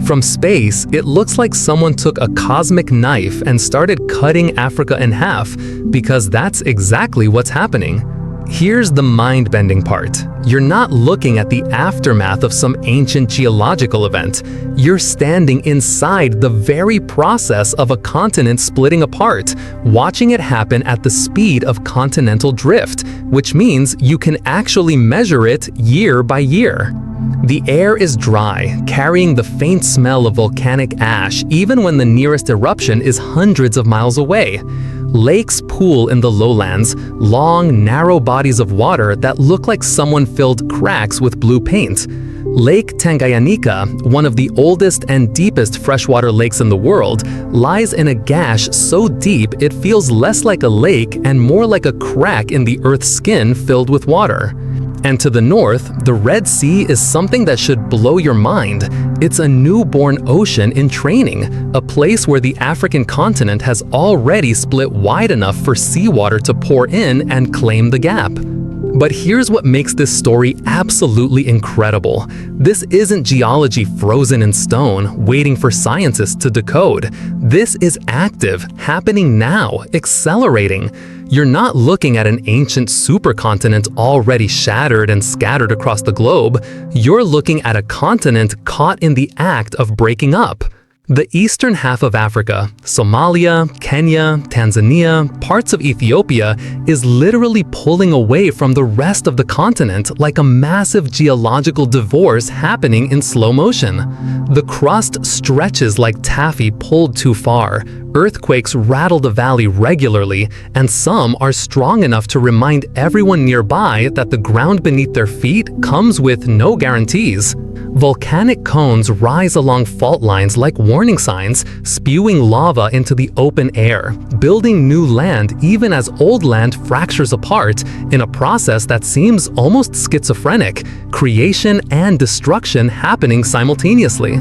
From space, it looks like someone took a cosmic knife and started cutting Africa in half, because that's exactly what's happening. Here's the mind-bending part. You're not looking at the aftermath of some ancient geological event. You're standing inside the very process of a continent splitting apart, watching it happen at the speed of continental drift, which means you can actually measure it year by year. The air is dry, carrying the faint smell of volcanic ash even when the nearest eruption is hundreds of miles away. Lakes pool in the lowlands, long, narrow bodies of water that look like someone filled cracks with blue paint. Lake Tanganyika, one of the oldest and deepest freshwater lakes in the world, lies in a gash so deep it feels less like a lake and more like a crack in the Earth's skin filled with water. And to the north, the Red Sea is something that should blow your mind. It's a newborn ocean in training, a place where the African continent has already split wide enough for seawater to pour in and claim the gap. But here's what makes this story absolutely incredible. This isn't geology frozen in stone, waiting for scientists to decode. This is active, happening now, accelerating. You're not looking at an ancient supercontinent already shattered and scattered across the globe. You're looking at a continent caught in the act of breaking up. The eastern half of Africa, Somalia, Kenya, Tanzania, parts of Ethiopia, is literally pulling away from the rest of the continent like a massive geological divorce happening in slow motion. The crust stretches like taffy pulled too far. Earthquakes rattle the valley regularly, and some are strong enough to remind everyone nearby that the ground beneath their feet comes with no guarantees. Volcanic cones rise along fault lines like warning signs, spewing lava into the open air, building new land even as old land fractures apart in a process that seems almost schizophrenic, creation and destruction happening simultaneously.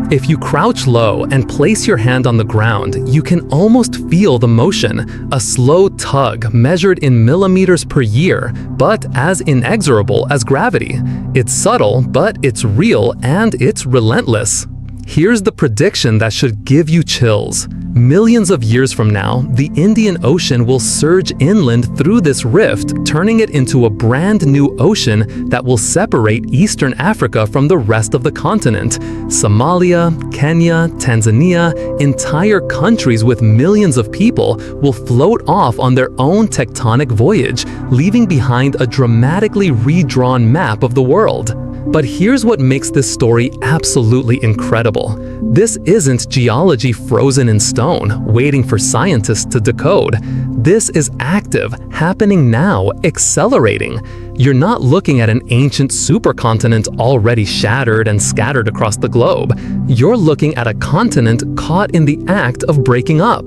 If you crouch low and place your hand on the ground, you can almost feel the motion, a slow tug measured in millimeters per year, but as inexorable as gravity. It's subtle, but it's real and it's relentless. Here's the prediction that should give you chills. Millions of years from now, the Indian Ocean will surge inland through this rift, turning it into a brand new ocean that will separate Eastern Africa from the rest of the continent. Somalia, Kenya, Tanzania, entire countries with millions of people will float off on their own tectonic voyage, leaving behind a dramatically redrawn map of the world. But here's what makes this story absolutely incredible. This isn't geology frozen in stone, waiting for scientists to decode. This is active, happening now, accelerating. You're not looking at an ancient supercontinent already shattered and scattered across the globe. You're looking at a continent caught in the act of breaking up.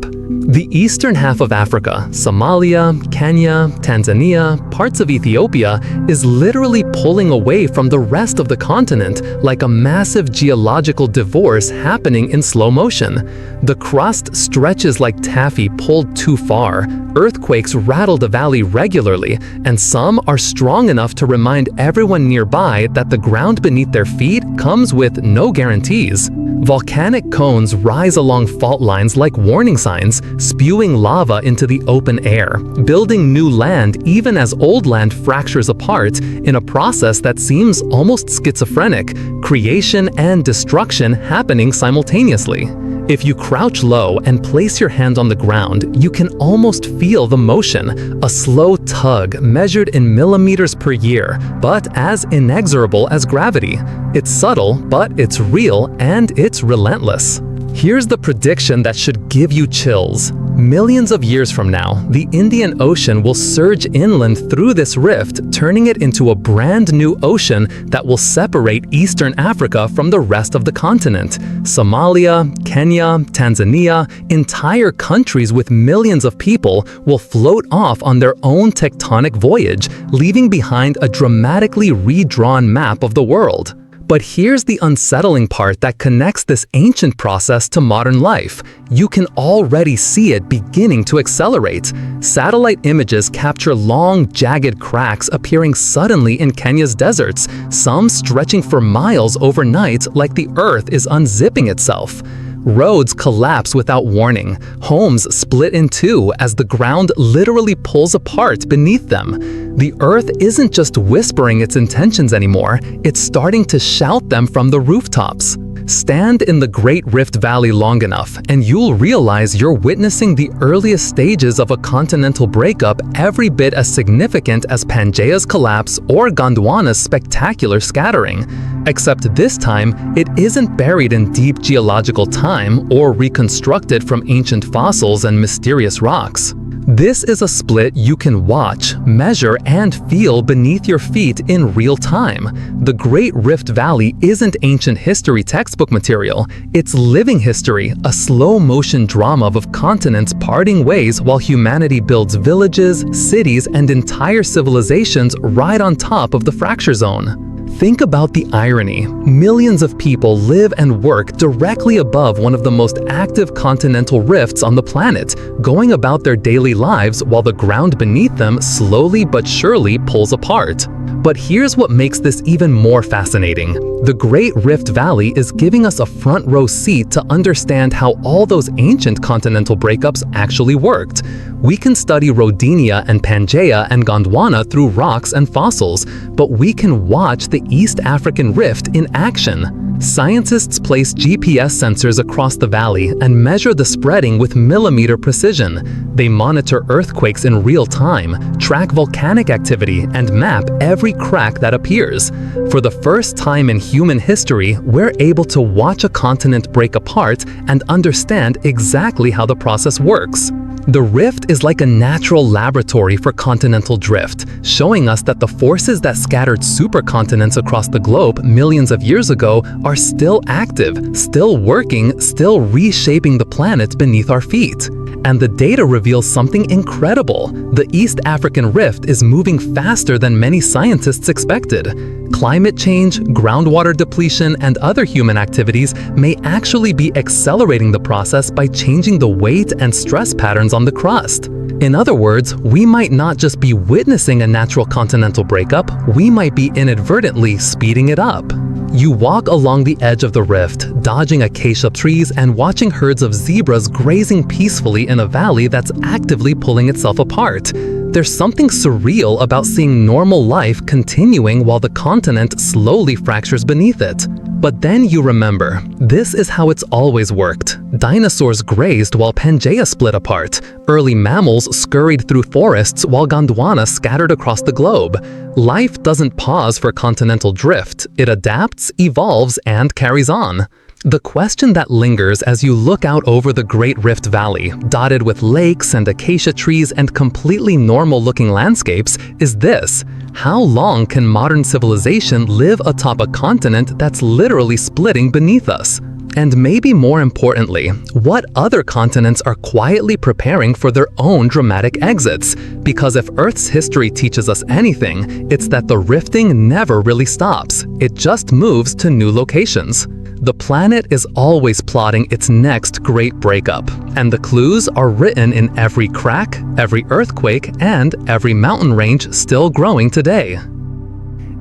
The eastern half of Africa, Somalia, Kenya, Tanzania, parts of Ethiopia, is literally pulling away from the rest of the continent like a massive geological divorce happening in slow motion. The crust stretches like taffy pulled too far. Earthquakes rattle the valley regularly, and some are strong enough to remind everyone nearby that the ground beneath their feet comes with no guarantees. Volcanic cones rise along fault lines like warning signs, spewing lava into the open air, building new land even as old land fractures apart in a process that seems almost schizophrenic, creation and destruction happening simultaneously. If you crouch low and place your hand on the ground, you can almost feel the motion, a slow tug measured in millimeters per year, but as inexorable as gravity. It's subtle, but it's real and it's relentless. Here's the prediction that should give you chills. Millions of years from now, the Indian Ocean will surge inland through this rift, turning it into a brand new ocean that will separate Eastern Africa from the rest of the continent. Somalia, Kenya, Tanzania, entire countries with millions of people will float off on their own tectonic voyage, leaving behind a dramatically redrawn map of the world. But here's the unsettling part that connects this ancient process to modern life. You can already see it beginning to accelerate. Satellite images capture long, jagged cracks appearing suddenly in Kenya's deserts, some stretching for miles overnight like the Earth is unzipping itself. Roads collapse without warning. Homes split in two as the ground literally pulls apart beneath them. The Earth isn't just whispering its intentions anymore, it's starting to shout them from the rooftops. Stand in the Great Rift Valley long enough, and you'll realize you're witnessing the earliest stages of a continental breakup every bit as significant as Pangaea's collapse or Gondwana's spectacular scattering. Except this time, it isn't buried in deep geological time or reconstructed from ancient fossils and mysterious rocks. This is a split you can watch, measure, and feel beneath your feet in real time. The Great Rift Valley isn't ancient history textbook material. It's living history, a slow-motion drama of continents parting ways while humanity builds villages, cities, and entire civilizations right on top of the fracture zone. Think about the irony. Millions of people live and work directly above one of the most active continental rifts on the planet, going about their daily lives while the ground beneath them slowly but surely pulls apart. But here's what makes this even more fascinating. The Great Rift Valley is giving us a front row seat to understand how all those ancient continental breakups actually worked. We can study Rodinia and Pangaea and Gondwana through rocks and fossils, but we can watch the East African Rift in action. Scientists place GPS sensors across the valley and measure the spreading with millimeter precision. They monitor earthquakes in real time, track volcanic activity, and map every crack that appears. For the first time in human history, we're able to watch a continent break apart and understand exactly how the process works. The rift is like a natural laboratory for continental drift, showing us that the forces that scattered supercontinents across the globe millions of years ago are still active, still working, still reshaping the planet beneath our feet. And the data reveals something incredible. The East African Rift is moving faster than many scientists expected. Climate change, groundwater depletion, and other human activities may actually be accelerating the process by changing the weight and stress patterns on the crust. In other words, we might not just be witnessing a natural continental breakup, we might be inadvertently speeding it up. You walk along the edge of the rift, dodging acacia trees and watching herds of zebras grazing peacefully in a valley that's actively pulling itself apart. There's something surreal about seeing normal life continuing while the continent slowly fractures beneath it. But then you remember, this is how it's always worked. Dinosaurs grazed while Pangaea split apart. Early mammals scurried through forests while Gondwana scattered across the globe. Life doesn't pause for continental drift. It adapts, evolves, and carries on. The question that lingers as you look out over the Great Rift Valley, dotted with lakes and acacia trees and completely normal-looking landscapes, is this: how long can modern civilization live atop a continent that's literally splitting beneath us? And maybe more importantly, what other continents are quietly preparing for their own dramatic exits? Because if Earth's history teaches us anything, it's that the rifting never really stops. It just moves to new locations. The planet is always plotting its next great breakup, and the clues are written in every crack, every earthquake, and every mountain range still growing today.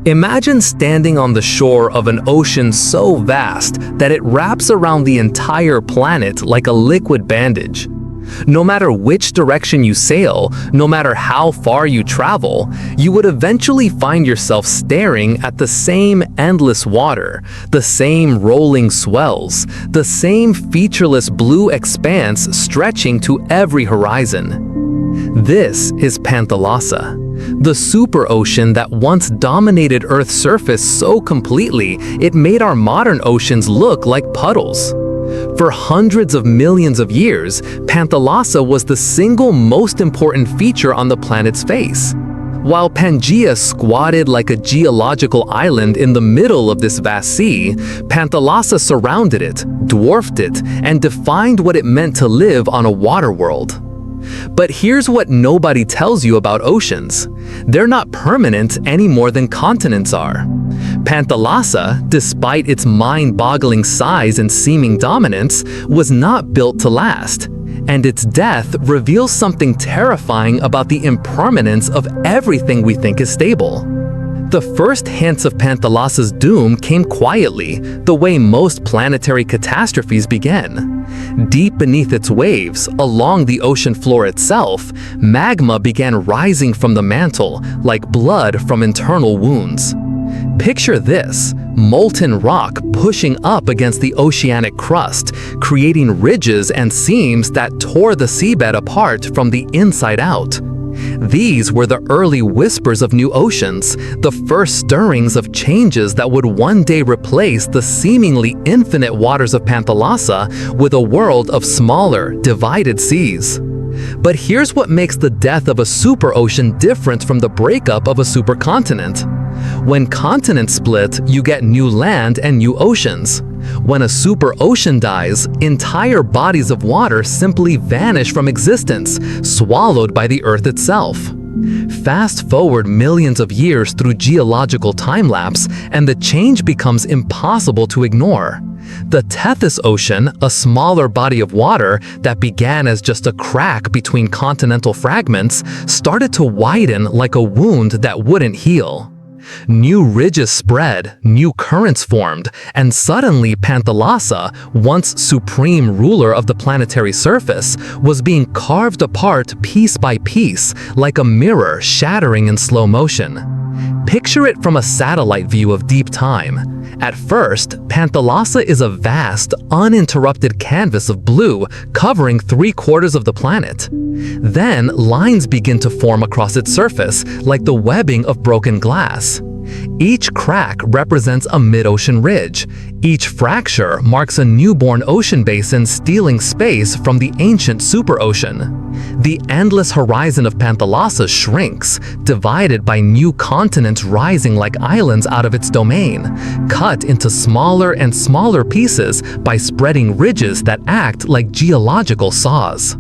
Imagine standing on the shore of an ocean so vast that it wraps around the entire planet like a liquid bandage. No matter which direction you sail, no matter how far you travel, you would eventually find yourself staring at the same endless water, the same rolling swells, the same featureless blue expanse stretching to every horizon. This is Panthalassa, the super ocean that once dominated Earth's surface so completely it made our modern oceans look like puddles. For hundreds of millions of years, Panthalassa was the single most important feature on the planet's face. While Pangaea squatted like a geological island in the middle of this vast sea, Panthalassa surrounded it, dwarfed it, and defined what it meant to live on a water world. But here's what nobody tells you about oceans. They're not permanent any more than continents are. Panthalassa, despite its mind-boggling size and seeming dominance, was not built to last, and its death reveals something terrifying about the impermanence of everything we think is stable. The first hints of Panthalassa's doom came quietly, the way most planetary catastrophes begin. Deep beneath its waves, along the ocean floor itself, magma began rising from the mantle like blood from internal wounds. Picture this: molten rock pushing up against the oceanic crust, creating ridges and seams that tore the seabed apart from the inside out. These were the early whispers of new oceans, the first stirrings of changes that would one day replace the seemingly infinite waters of Panthalassa with a world of smaller, divided seas. But here's what makes the death of a superocean different from the breakup of a supercontinent. When continents split, you get new land and new oceans. When a superocean dies, entire bodies of water simply vanish from existence, swallowed by the Earth itself. Fast forward millions of years through geological time-lapse, and the change becomes impossible to ignore. The Tethys Ocean, a smaller body of water that began as just a crack between continental fragments, started to widen like a wound that wouldn't heal. New ridges spread, new currents formed, and suddenly Panthalassa, once supreme ruler of the planetary surface, was being carved apart piece by piece, like a mirror shattering in slow motion. Picture it from a satellite view of deep time. At first, Panthalassa is a vast, uninterrupted canvas of blue covering 3/4 of the planet. Then, lines begin to form across its surface, like the webbing of broken glass. Each crack represents a mid-ocean ridge. Each fracture marks a newborn ocean basin stealing space from the ancient superocean. The endless horizon of Panthalassa shrinks, divided by new continents rising like islands out of its domain, cut into smaller and smaller pieces by spreading ridges that act like geological saws.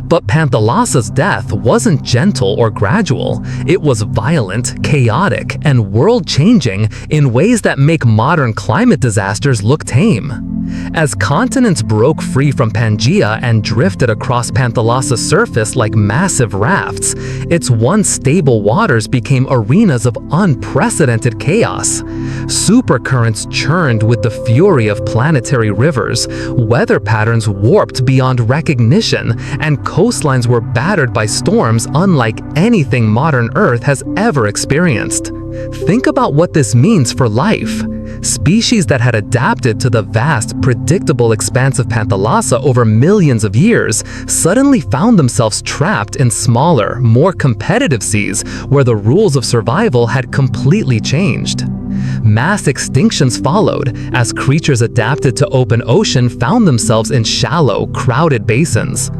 But Panthalassa's death wasn't gentle or gradual. It was violent, chaotic, and world-changing in ways that make modern climate disasters look tame. As continents broke free from Pangaea and drifted across Panthalassa's surface like massive rafts, its once stable waters became arenas of unprecedented chaos. Supercurrents churned with the fury of planetary rivers, weather patterns warped beyond recognition, and coastlines were battered by storms unlike anything modern Earth has ever experienced. Think about what this means for life. Species that had adapted to the vast, predictable expanse of Panthalassa over millions of years suddenly found themselves trapped in smaller, more competitive seas where the rules of survival had completely changed. Mass extinctions followed as creatures adapted to open ocean found themselves in shallow, crowded basins.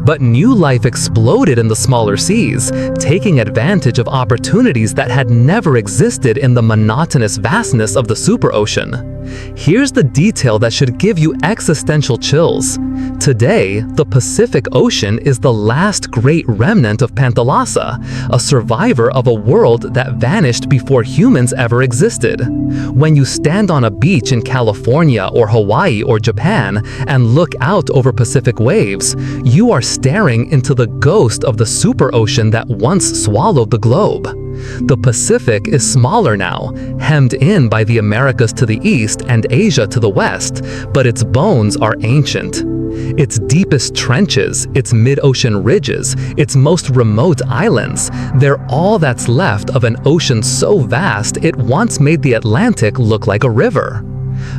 But new life exploded in the smaller seas, taking advantage of opportunities that had never existed in the monotonous vastness of the superocean. Here's the detail that should give you existential chills. Today, the Pacific Ocean is the last great remnant of Panthalassa, a survivor of a world that vanished before humans ever existed. When you stand on a beach in California or Hawaii or Japan and look out over Pacific waves, you are staring into the ghost of the superocean that once swallowed the globe. The Pacific is smaller now, hemmed in by the Americas to the east and Asia to the west, but its bones are ancient. Its deepest trenches, its mid-ocean ridges, its most remote islands, they're all that's left of an ocean so vast it once made the Atlantic look like a river.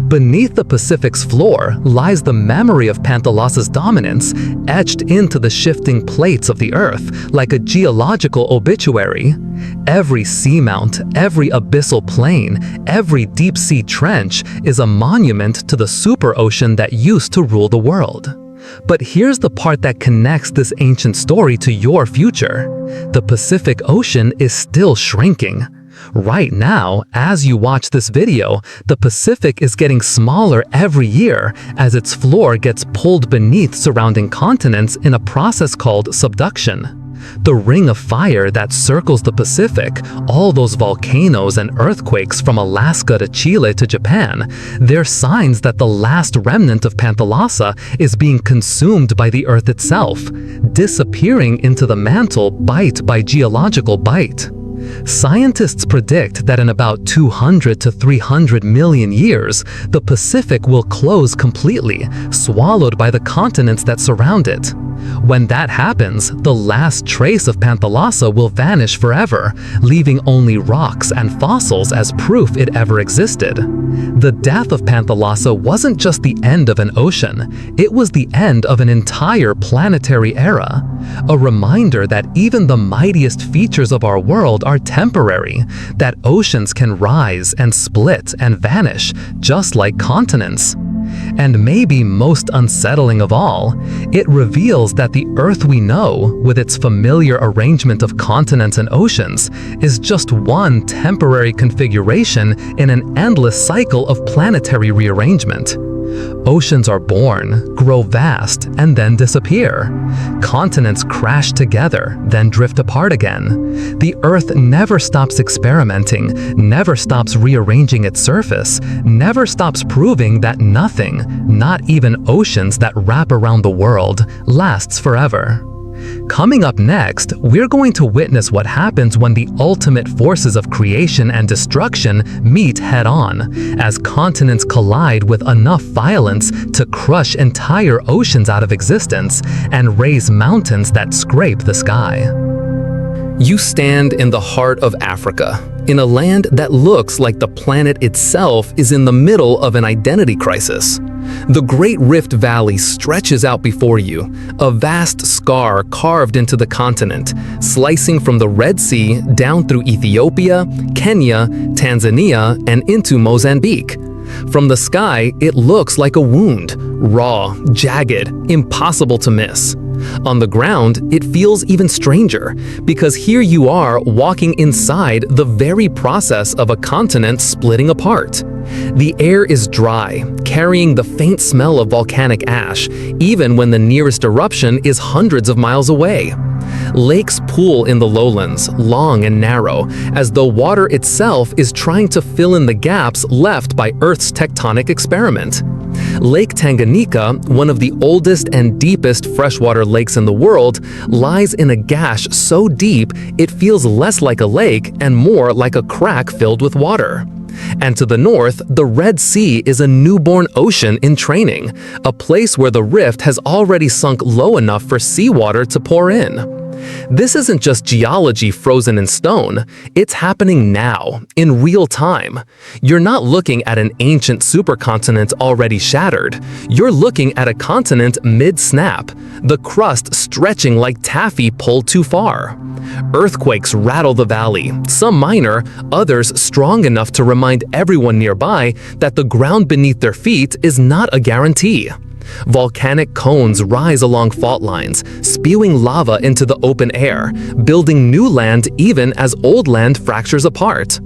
Beneath the Pacific's floor lies the memory of Panthalassa's dominance, etched into the shifting plates of the Earth like a geological obituary. Every seamount, every abyssal plain, every deep-sea trench is a monument to the superocean that used to rule the world. But here's the part that connects this ancient story to your future. The Pacific Ocean is still shrinking. Right now, as you watch this video, the Pacific is getting smaller every year as its floor gets pulled beneath surrounding continents in a process called subduction. The ring of fire that circles the Pacific, all those volcanoes and earthquakes from Alaska to Chile to Japan, they're signs that the last remnant of Panthalassa is being consumed by the Earth itself, disappearing into the mantle bite by geological bite. Scientists predict that in about 200 to 300 million years, the Pacific will close completely, swallowed by the continents that surround it. When that happens, the last trace of Panthalassa will vanish forever, leaving only rocks and fossils as proof it ever existed. The death of Panthalassa wasn't just the end of an ocean, it was the end of an entire planetary era. A reminder that even the mightiest features of our world are temporary, that oceans can rise and split and vanish, just like continents. And maybe most unsettling of all, it reveals that the Earth we know, with its familiar arrangement of continents and oceans, is just one temporary configuration in an endless cycle of planetary rearrangement. Oceans are born, grow vast, and then disappear. Continents crash together, then drift apart again. The Earth never stops experimenting, never stops rearranging its surface, never stops proving that nothing, not even oceans that wrap around the world, lasts forever. Coming up next, we're going to witness what happens when the ultimate forces of creation and destruction meet head-on, as continents collide with enough violence to crush entire oceans out of existence and raise mountains that scrape the sky. You stand in the heart of Africa, in a land that looks like the planet itself is in the middle of an identity crisis. The Great Rift Valley stretches out before you, a vast scar carved into the continent, slicing from the Red Sea down through Ethiopia, Kenya, Tanzania, and into Mozambique. From the sky, it looks like a wound, raw, jagged, impossible to miss. On the ground, it feels even stranger, because here you are walking inside the very process of a continent splitting apart. The air is dry, carrying the faint smell of volcanic ash, even when the nearest eruption is hundreds of miles away. Lakes pool in the lowlands, long and narrow, as though water itself is trying to fill in the gaps left by Earth's tectonic experiment. Lake Tanganyika, one of the oldest and deepest freshwater lakes in the world, lies in a gash so deep it feels less like a lake and more like a crack filled with water. And to the north, the Red Sea is a newborn ocean in training, a place where the rift has already sunk low enough for seawater to pour in. This isn't just geology frozen in stone, it's happening now, in real time. You're not looking at an ancient supercontinent already shattered. You're looking at a continent mid-snap, the crust stretching like taffy pulled too far. Earthquakes rattle the valley, some minor, others strong enough to remind everyone nearby that the ground beneath their feet is not a guarantee. Volcanic cones rise along fault lines, spewing lava into the open air, building new land even as old land fractures apart.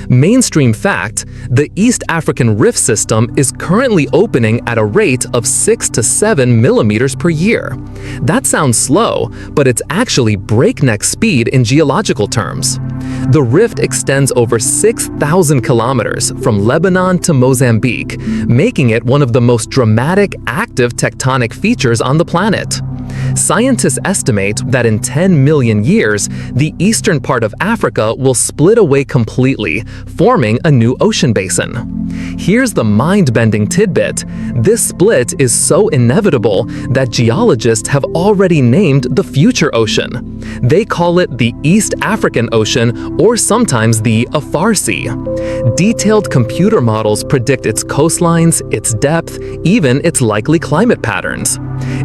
Mainstream fact, the East African Rift System is currently opening at a rate of 6 to 7 millimeters per year. That sounds slow, but it's actually breakneck speed in geological terms. The rift extends over 6,000 kilometers from Lebanon to Mozambique, making it one of the most dramatic active tectonic features on the planet. Scientists estimate that in 10 million years, the eastern part of Africa will split away completely, forming a new ocean basin. Here's the mind-bending tidbit. This split is so inevitable that geologists have already named the future ocean. They call it the East African Ocean, or sometimes the Afar Sea. Detailed computer models predict its coastlines, its depth, even its likely climate patterns.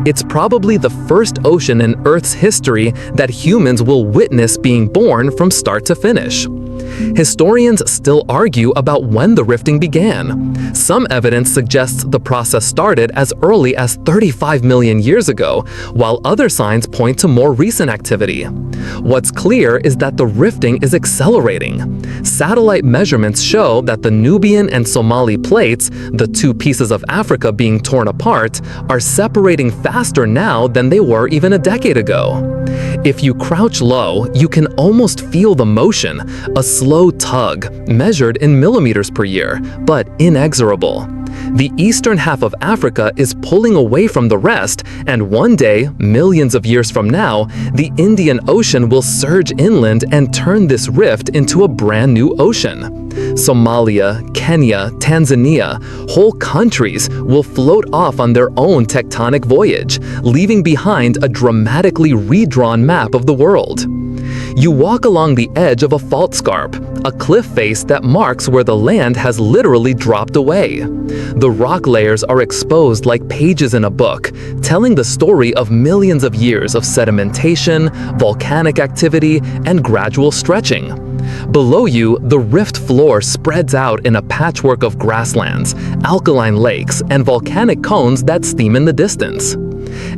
It's probably the first ocean in Earth's history that humans will witness being born from start to finish. Historians still argue about when the rifting began. Some evidence suggests the process started as early as 35 million years ago, while other signs point to more recent activity. What's clear is that the rifting is accelerating. Satellite measurements show that the Nubian and Somali plates, the two pieces of Africa being torn apart, are separating faster now than they were even a decade ago. If you crouch low, you can almost feel the motion, a slow tug, measured in millimeters per year, but inexorable. The eastern half of Africa is pulling away from the rest, and one day, millions of years from now, the Indian Ocean will surge inland and turn this rift into a brand new ocean. Somalia, Kenya, Tanzania, whole countries will float off on their own tectonic voyage, leaving behind a dramatically redrawn map of the world. You walk along the edge of a fault scarp, a cliff face that marks where the land has literally dropped away. The rock layers are exposed like pages in a book, telling the story of millions of years of sedimentation, volcanic activity, and gradual stretching. Below you, the rift floor spreads out in a patchwork of grasslands, alkaline lakes, and volcanic cones that steam in the distance.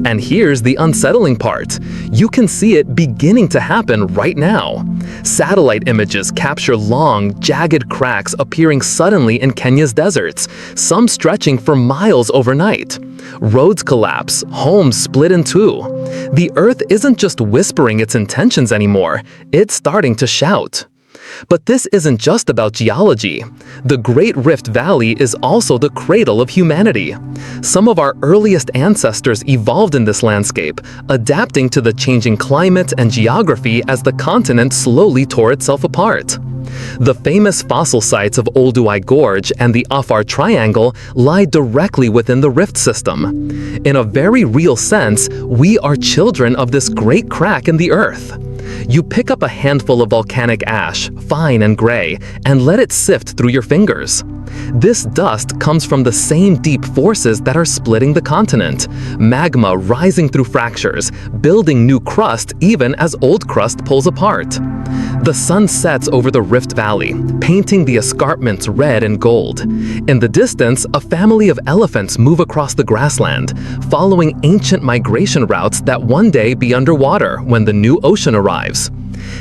And here's the unsettling part. You can see it beginning to happen right now. Satellite images capture long, jagged cracks appearing suddenly in Kenya's deserts, some stretching for miles overnight. Roads collapse, homes split in two. The Earth isn't just whispering its intentions anymore, it's starting to shout. But this isn't just about geology. The Great Rift Valley is also the cradle of humanity. Some of our earliest ancestors evolved in this landscape, adapting to the changing climate and geography as the continent slowly tore itself apart. The famous fossil sites of Olduvai Gorge and the Afar Triangle lie directly within the rift system. In a very real sense, we are children of this great crack in the Earth. You pick up a handful of volcanic ash, fine and gray, and let it sift through your fingers. This dust comes from the same deep forces that are splitting the continent, magma rising through fractures, building new crust even as old crust pulls apart. The sun sets over the Rift Valley, painting the escarpments red and gold. In the distance, a family of elephants move across the grassland, following ancient migration routes that one day be underwater when the new ocean arrives.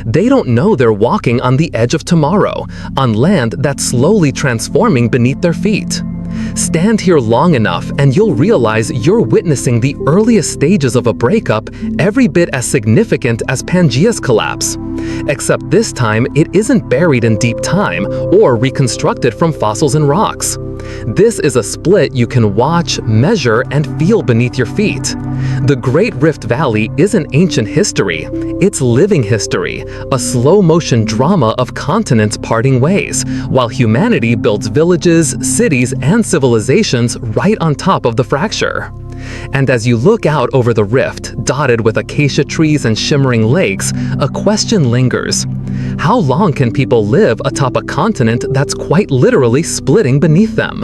They don't know they're walking on the edge of tomorrow, on land that's slowly transforming beneath their feet. Stand here long enough and you'll realize you're witnessing the earliest stages of a breakup every bit as significant as Pangaea's collapse. Except this time, it isn't buried in deep time or reconstructed from fossils and rocks. This is a split you can watch, measure, and feel beneath your feet. The Great Rift Valley isn't ancient history, it's living history, a slow-motion drama of continents parting ways, while humanity builds villages, cities, and civilizations right on top of the fracture. And as you look out over the rift, dotted with acacia trees and shimmering lakes, a question lingers. How long can people live atop a continent that's quite literally splitting beneath them?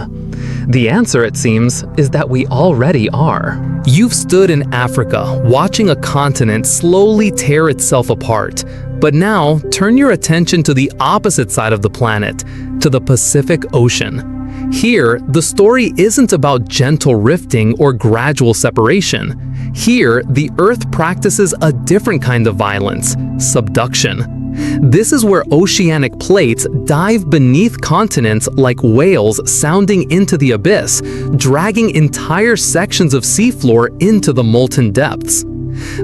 The answer, it seems, is that we already are. You've stood in Africa, watching a continent slowly tear itself apart. But now, turn your attention to the opposite side of the planet, to the Pacific Ocean. Here, the story isn't about gentle rifting or gradual separation. Here, the Earth practices a different kind of violence, subduction. This is where oceanic plates dive beneath continents like whales sounding into the abyss, dragging entire sections of seafloor into the molten depths.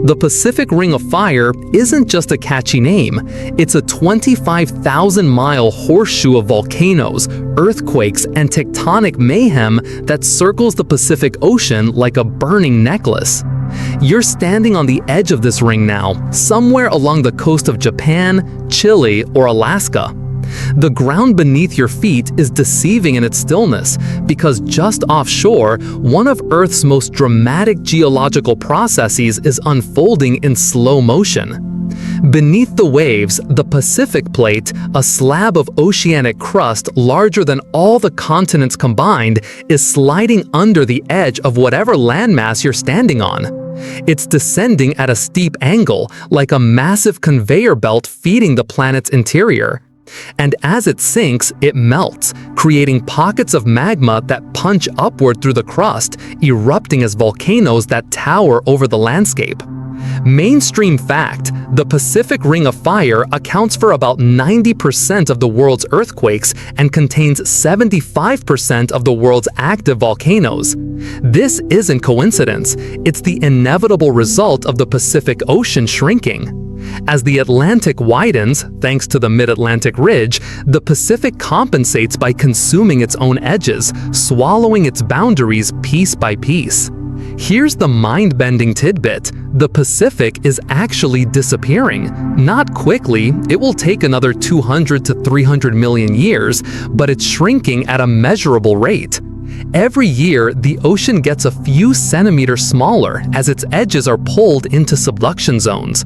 The Pacific Ring of Fire isn't just a catchy name, it's a 25,000-mile horseshoe of volcanoes, earthquakes, and tectonic mayhem that circles the Pacific Ocean like a burning necklace. You're standing on the edge of this ring now, somewhere along the coast of Japan, Chile, or Alaska. The ground beneath your feet is deceiving in its stillness because just offshore, one of Earth's most dramatic geological processes is unfolding in slow motion. Beneath the waves, the Pacific Plate, a slab of oceanic crust larger than all the continents combined, is sliding under the edge of whatever landmass you're standing on. It's descending at a steep angle, like a massive conveyor belt feeding the planet's interior. And as it sinks, it melts, creating pockets of magma that punch upward through the crust, erupting as volcanoes that tower over the landscape. Mainstream fact: the Pacific Ring of Fire accounts for about 90% of the world's earthquakes and contains 75% of the world's active volcanoes. This isn't coincidence, it's the inevitable result of the Pacific Ocean shrinking. As the Atlantic widens, thanks to the Mid-Atlantic Ridge, the Pacific compensates by consuming its own edges, swallowing its boundaries piece by piece. Here's the mind-bending tidbit: the Pacific is actually disappearing. Not quickly, it will take another 200 to 300 million years, but it's shrinking at a measurable rate. Every year, the ocean gets a few centimeters smaller as its edges are pulled into subduction zones.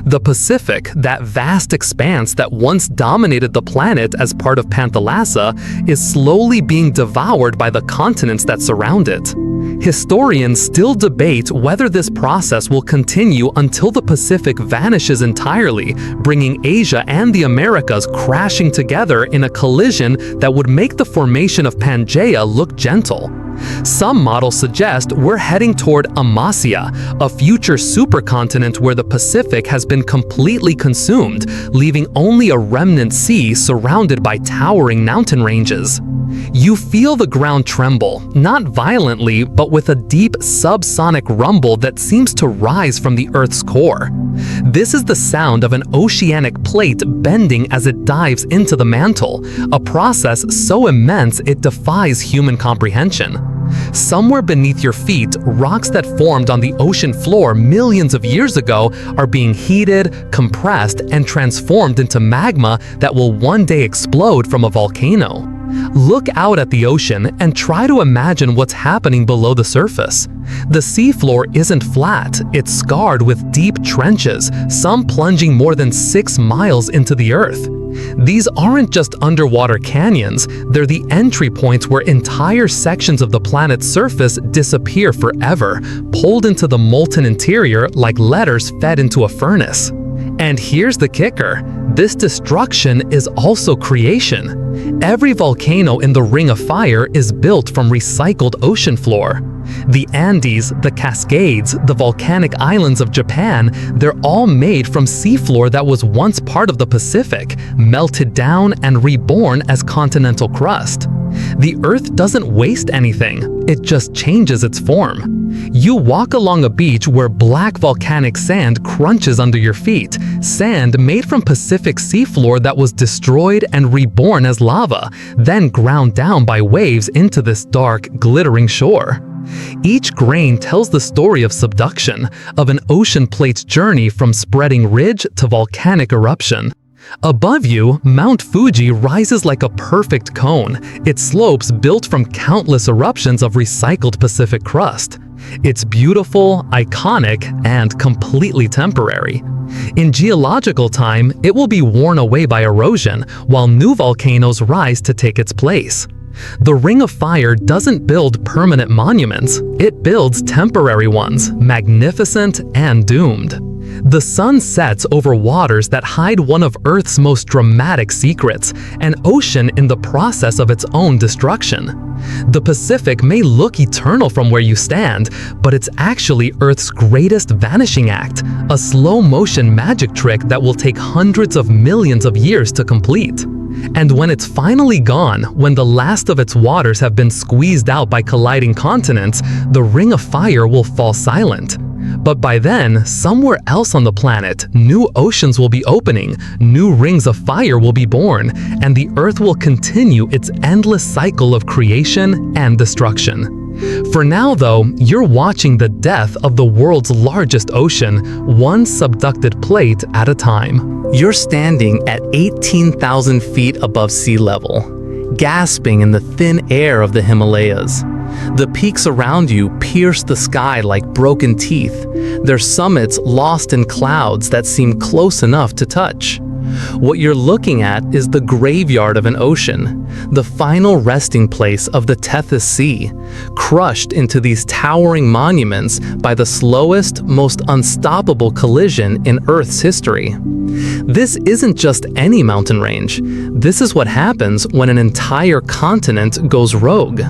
The Pacific, that vast expanse that once dominated the planet as part of Panthalassa, is slowly being devoured by the continents that surround it. Historians still debate whether this process will continue until the Pacific vanishes entirely, bringing Asia and the Americas crashing together in a collision that would make the formation of Pangaea look gentle. Some models suggest we're heading toward Amasya, a future supercontinent where the Pacific has been completely consumed, leaving only a remnant sea surrounded by towering mountain ranges. You feel the ground tremble, not violently, but with a deep subsonic rumble that seems to rise from the Earth's core. This is the sound of an oceanic plate bending as it dives into the mantle, a process so immense it defies human comprehension. Somewhere beneath your feet, rocks that formed on the ocean floor millions of years ago are being heated, compressed, and transformed into magma that will one day explode from a volcano. Look out at the ocean and try to imagine what's happening below the surface. The seafloor isn't flat, it's scarred with deep trenches, some plunging more than 6 miles into the earth. These aren't just underwater canyons, they're the entry points where entire sections of the planet's surface disappear forever, pulled into the molten interior like letters fed into a furnace. And here's the kicker: this destruction is also creation. Every volcano in the Ring of Fire is built from recycled ocean floor. The Andes, the Cascades, the volcanic islands of Japan, they're all made from seafloor that was once part of the Pacific, melted down and reborn as continental crust. The Earth doesn't waste anything, it just changes its form. You walk along a beach where black volcanic sand crunches under your feet, sand made from Pacific seafloor that was destroyed and reborn as lava, then ground down by waves into this dark, glittering shore. Each grain tells the story of subduction, of an ocean plate's journey from spreading ridge to volcanic eruption. Above you, Mount Fuji rises like a perfect cone, its slopes built from countless eruptions of recycled Pacific crust. It's beautiful, iconic, and completely temporary. In geological time, it will be worn away by erosion, while new volcanoes rise to take its place. The Ring of Fire doesn't build permanent monuments, it builds temporary ones, magnificent and doomed. The sun sets over waters that hide one of Earth's most dramatic secrets, an ocean in the process of its own destruction. The Pacific may look eternal from where you stand, but it's actually Earth's greatest vanishing act, a slow-motion magic trick that will take hundreds of millions of years to complete. And when it's finally gone, when the last of its waters have been squeezed out by colliding continents, the Ring of Fire will fall silent. But by then, somewhere else on the planet, new oceans will be opening, new rings of fire will be born, and the Earth will continue its endless cycle of creation and destruction. For now, though, you're watching the death of the world's largest ocean, one subducted plate at a time. You're standing at 18,000 feet above sea level, gasping in the thin air of the Himalayas. The peaks around you pierce the sky like broken teeth, their summits lost in clouds that seem close enough to touch. What you're looking at is the graveyard of an ocean, the final resting place of the Tethys Sea, crushed into these towering monuments by the slowest, most unstoppable collision in Earth's history. This isn't just any mountain range. This is what happens when an entire continent goes rogue.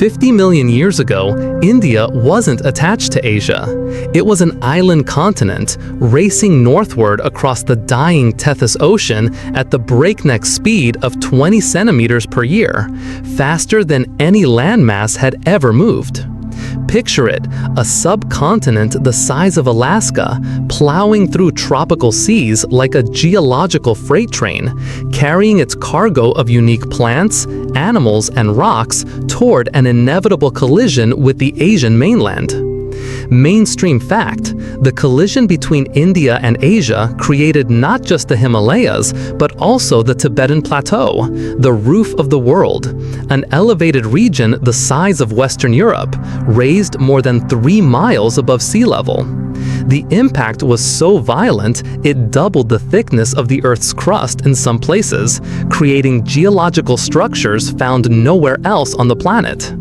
50 million years ago, India wasn't attached to Asia. It was an island continent racing northward across the dying Tethys Ocean at the breakneck speed of 20 centimeters per year, faster than any landmass had ever moved. Picture it, a subcontinent the size of Alaska, plowing through tropical seas like a geological freight train, carrying its cargo of unique plants, animals, and rocks toward an inevitable collision with the Asian mainland. Mainstream fact, the collision between India and Asia created not just the Himalayas, but also the Tibetan Plateau, the roof of the world, an elevated region the size of Western Europe, raised more than 3 miles above sea level. The impact was so violent, it doubled the thickness of the Earth's crust in some places, creating geological structures found nowhere else on the planet.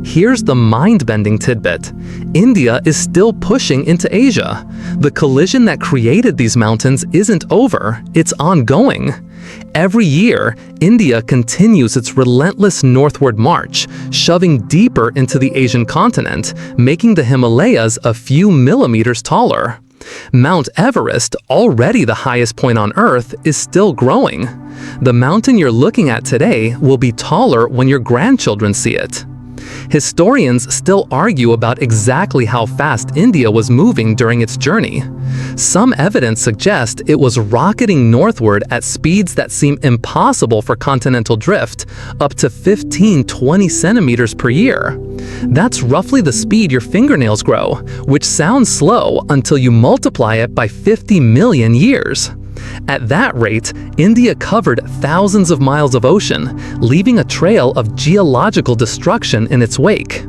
Here's the mind-bending tidbit. India is still pushing into Asia. The collision that created these mountains isn't over, it's ongoing. Every year, India continues its relentless northward march, shoving deeper into the Asian continent, making the Himalayas a few millimeters taller. Mount Everest, already the highest point on Earth, is still growing. The mountain you're looking at today will be taller when your grandchildren see it. Historians still argue about exactly how fast India was moving during its journey. Some evidence suggests it was rocketing northward at speeds that seem impossible for continental drift, up to 15-20 centimeters per year. That's roughly the speed your fingernails grow, which sounds slow until you multiply it by 50 million years. At that rate, India covered thousands of miles of ocean, leaving a trail of geological destruction in its wake.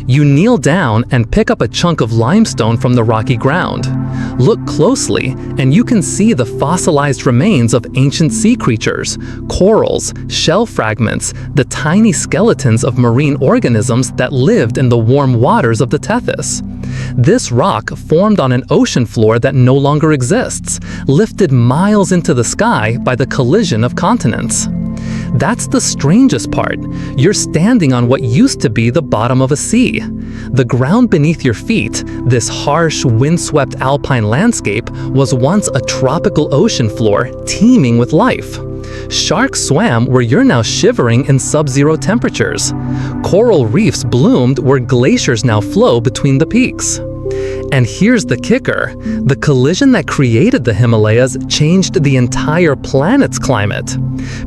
You kneel down and pick up a chunk of limestone from the rocky ground. Look closely, and you can see the fossilized remains of ancient sea creatures, corals, shell fragments, the tiny skeletons of marine organisms that lived in the warm waters of the Tethys. This rock formed on an ocean floor that no longer exists, lifted miles into the sky by the collision of continents. That's the strangest part. You're standing on what used to be the bottom of a sea. The ground beneath your feet, this harsh, windswept alpine landscape, was once a tropical ocean floor teeming with life. Sharks swam where you're now shivering in sub-zero temperatures. Coral reefs bloomed where glaciers now flow between the peaks. And here's the kicker. The collision that created the Himalayas changed the entire planet's climate.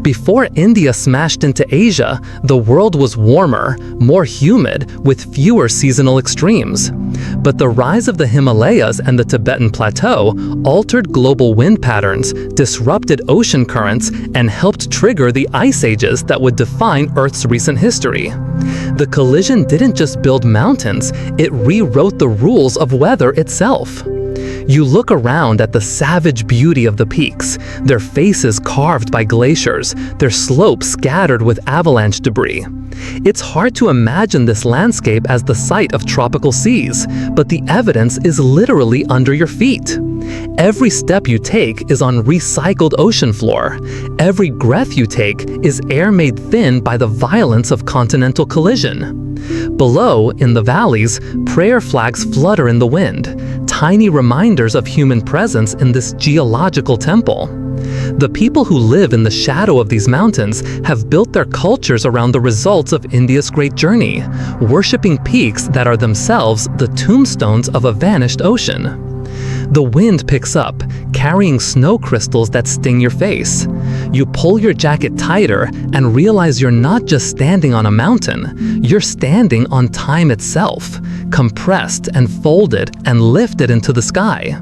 Before India smashed into Asia, the world was warmer, more humid, with fewer seasonal extremes. But the rise of the Himalayas and the Tibetan Plateau altered global wind patterns, disrupted ocean currents, and helped trigger the ice ages that would define Earth's recent history. The collision didn't just build mountains, it rewrote the rules of weather itself. You look around at the savage beauty of the peaks, their faces carved by glaciers, their slopes scattered with avalanche debris. It's hard to imagine this landscape as the site of tropical seas, but the evidence is literally under your feet. Every step you take is on recycled ocean floor. Every breath you take is air made thin by the violence of continental collision. Below, in the valleys, prayer flags flutter in the wind, tiny reminders of human presence in this geological temple. The people who live in the shadow of these mountains have built their cultures around the results of India's great journey, worshipping peaks that are themselves the tombstones of a vanished ocean. The wind picks up, carrying snow crystals that sting your face. You pull your jacket tighter and realize you're not just standing on a mountain, you're standing on time itself, compressed and folded and lifted into the sky.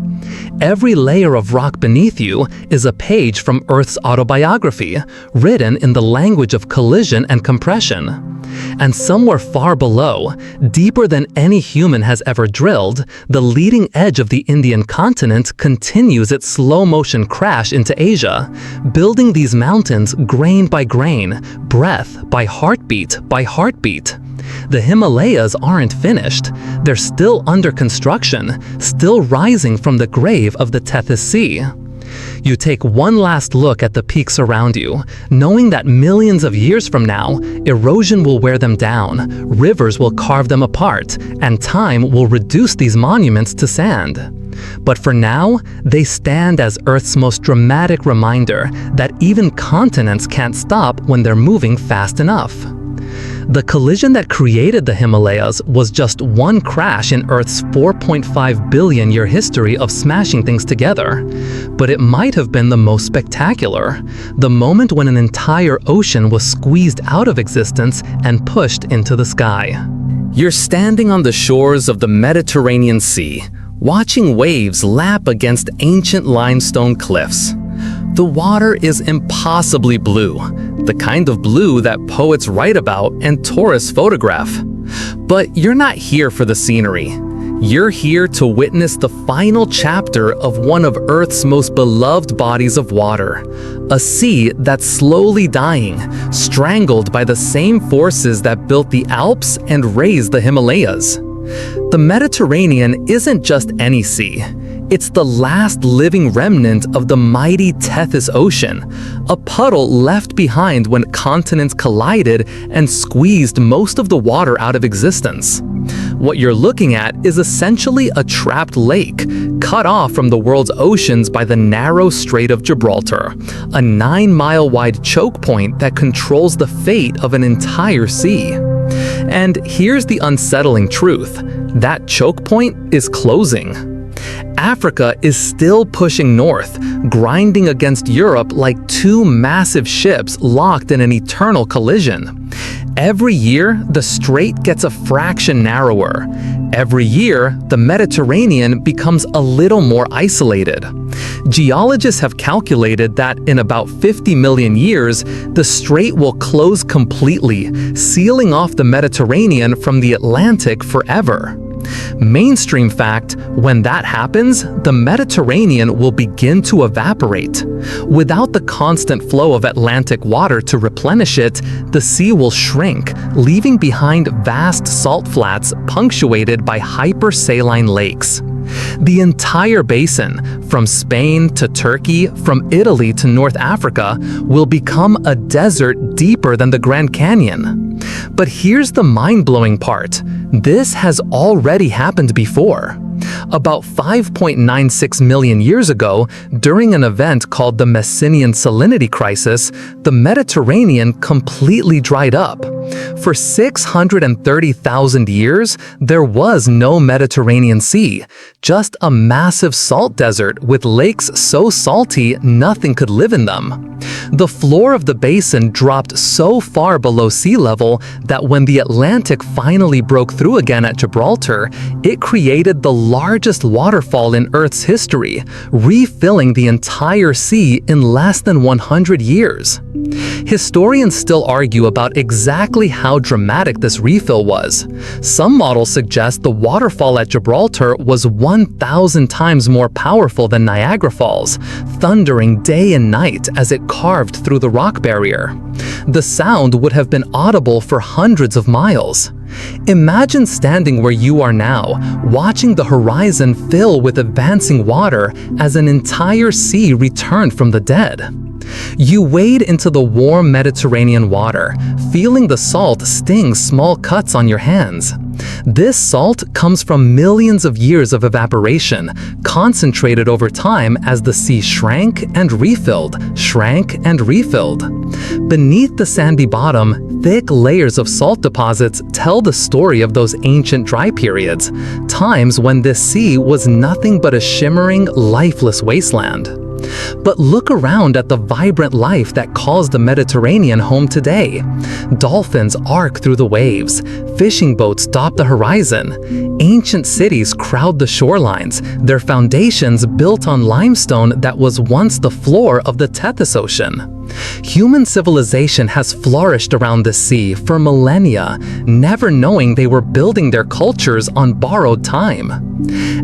Every layer of rock beneath you is a page from Earth's autobiography, written in the language of collision and compression. And somewhere far below, deeper than any human has ever drilled, the leading edge of the Indian continent continues its slow-motion crash into Asia, building these mountains grain by grain, breath by heartbeat by heartbeat. The Himalayas aren't finished. They're still under construction, still rising from the grave of the Tethys Sea. You take one last look at the peaks around you, knowing that millions of years from now, erosion will wear them down, rivers will carve them apart, and time will reduce these monuments to sand. But for now, they stand as Earth's most dramatic reminder that even continents can't stop when they're moving fast enough. The collision that created the Himalayas was just one crash in Earth's 4.5 billion year history of smashing things together. But it might have been the most spectacular, the moment when an entire ocean was squeezed out of existence and pushed into the sky. You're standing on the shores of the Mediterranean Sea, watching waves lap against ancient limestone cliffs. The water is impossibly blue, the kind of blue that poets write about and tourists photograph. But you're not here for the scenery. You're here to witness the final chapter of one of Earth's most beloved bodies of water, a sea that's slowly dying, strangled by the same forces that built the Alps and raised the Himalayas. The Mediterranean isn't just any sea. It's the last living remnant of the mighty Tethys Ocean, a puddle left behind when continents collided and squeezed most of the water out of existence. What you're looking at is essentially a trapped lake, cut off from the world's oceans by the narrow Strait of Gibraltar, a 9-mile-wide choke point that controls the fate of an entire sea. And here's the unsettling truth: that choke point is closing. Africa is still pushing north, grinding against Europe like two massive ships locked in an eternal collision. Every year, the strait gets a fraction narrower. Every year, the Mediterranean becomes a little more isolated. Geologists have calculated that in about 50 million years, the strait will close completely, sealing off the Mediterranean from the Atlantic forever. Mainstream fact, when that happens, the Mediterranean will begin to evaporate. Without the constant flow of Atlantic water to replenish it, the sea will shrink, leaving behind vast salt flats punctuated by hypersaline lakes. The entire basin, from Spain to Turkey, from Italy to North Africa, will become a desert deeper than the Grand Canyon. But here's the mind-blowing part. This has already happened before. About 5.96 million years ago, during an event called the Messinian Salinity Crisis, the Mediterranean completely dried up. For 630,000 years, there was no Mediterranean Sea, just a massive salt desert with lakes so salty nothing could live in them. The floor of the basin dropped so far below sea level that when the Atlantic finally broke through again at Gibraltar, it created the largest waterfall in Earth's history, refilling the entire sea in less than 100 years. Historians still argue about exactly how dramatic this refill was. Some models suggest the waterfall at Gibraltar was 1,000 times more powerful than Niagara Falls, thundering day and night as it carved through the rock barrier. The sound would have been audible for hundreds of miles. Imagine standing where you are now, watching the horizon fill with advancing water as an entire sea returned from the dead. You wade into the warm Mediterranean water, feeling the salt sting small cuts on your hands. This salt comes from millions of years of evaporation, concentrated over time as the sea shrank and refilled, shrank and refilled. Beneath the sandy bottom, thick layers of salt deposits tell the story of those ancient dry periods, times when this sea was nothing but a shimmering, lifeless wasteland. But look around at the vibrant life that calls the Mediterranean home today. Dolphins arc through the waves, fishing boats dot the horizon, ancient cities crowd the shorelines, their foundations built on limestone that was once the floor of the Tethys Ocean. Human civilization has flourished around the sea for millennia, never knowing they were building their cultures on borrowed time.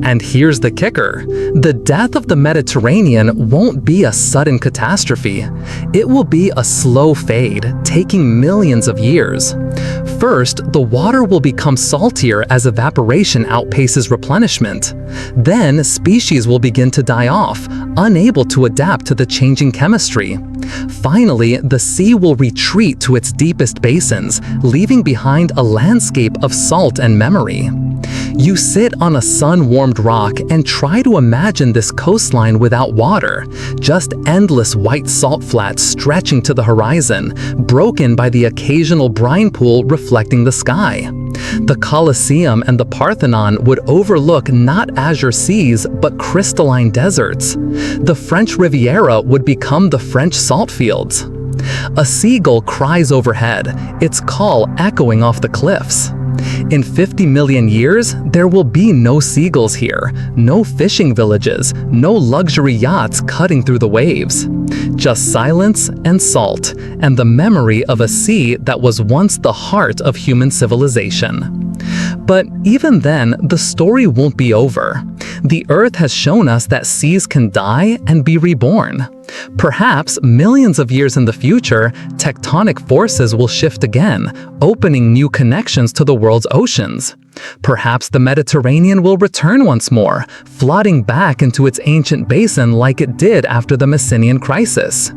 And here's the kicker. The death of the Mediterranean won't be a sudden catastrophe. It will be a slow fade, taking millions of years. First, the water will become saltier as evaporation outpaces replenishment. Then, species will begin to die off, unable to adapt to the changing chemistry. Finally, the sea will retreat to its deepest basins, leaving behind a landscape of salt and memory. You sit on a sun-warmed rock and try to imagine this coastline without water, just endless white salt flats stretching to the horizon, broken by the occasional brine pool reflecting the sky. The Colosseum and the Parthenon would overlook not azure seas, but crystalline deserts. The French Riviera would become the French salt fields. A seagull cries overhead, its call echoing off the cliffs. In 50 million years, there will be no seagulls here, no fishing villages, no luxury yachts cutting through the waves. Just silence and salt, and the memory of a sea that was once the heart of human civilization. But even then, the story won't be over. The Earth has shown us that seas can die and be reborn. Perhaps millions of years in the future, tectonic forces will shift again, opening new connections to the world's oceans. Perhaps the Mediterranean will return once more, flooding back into its ancient basin like it did after the Messinian crisis.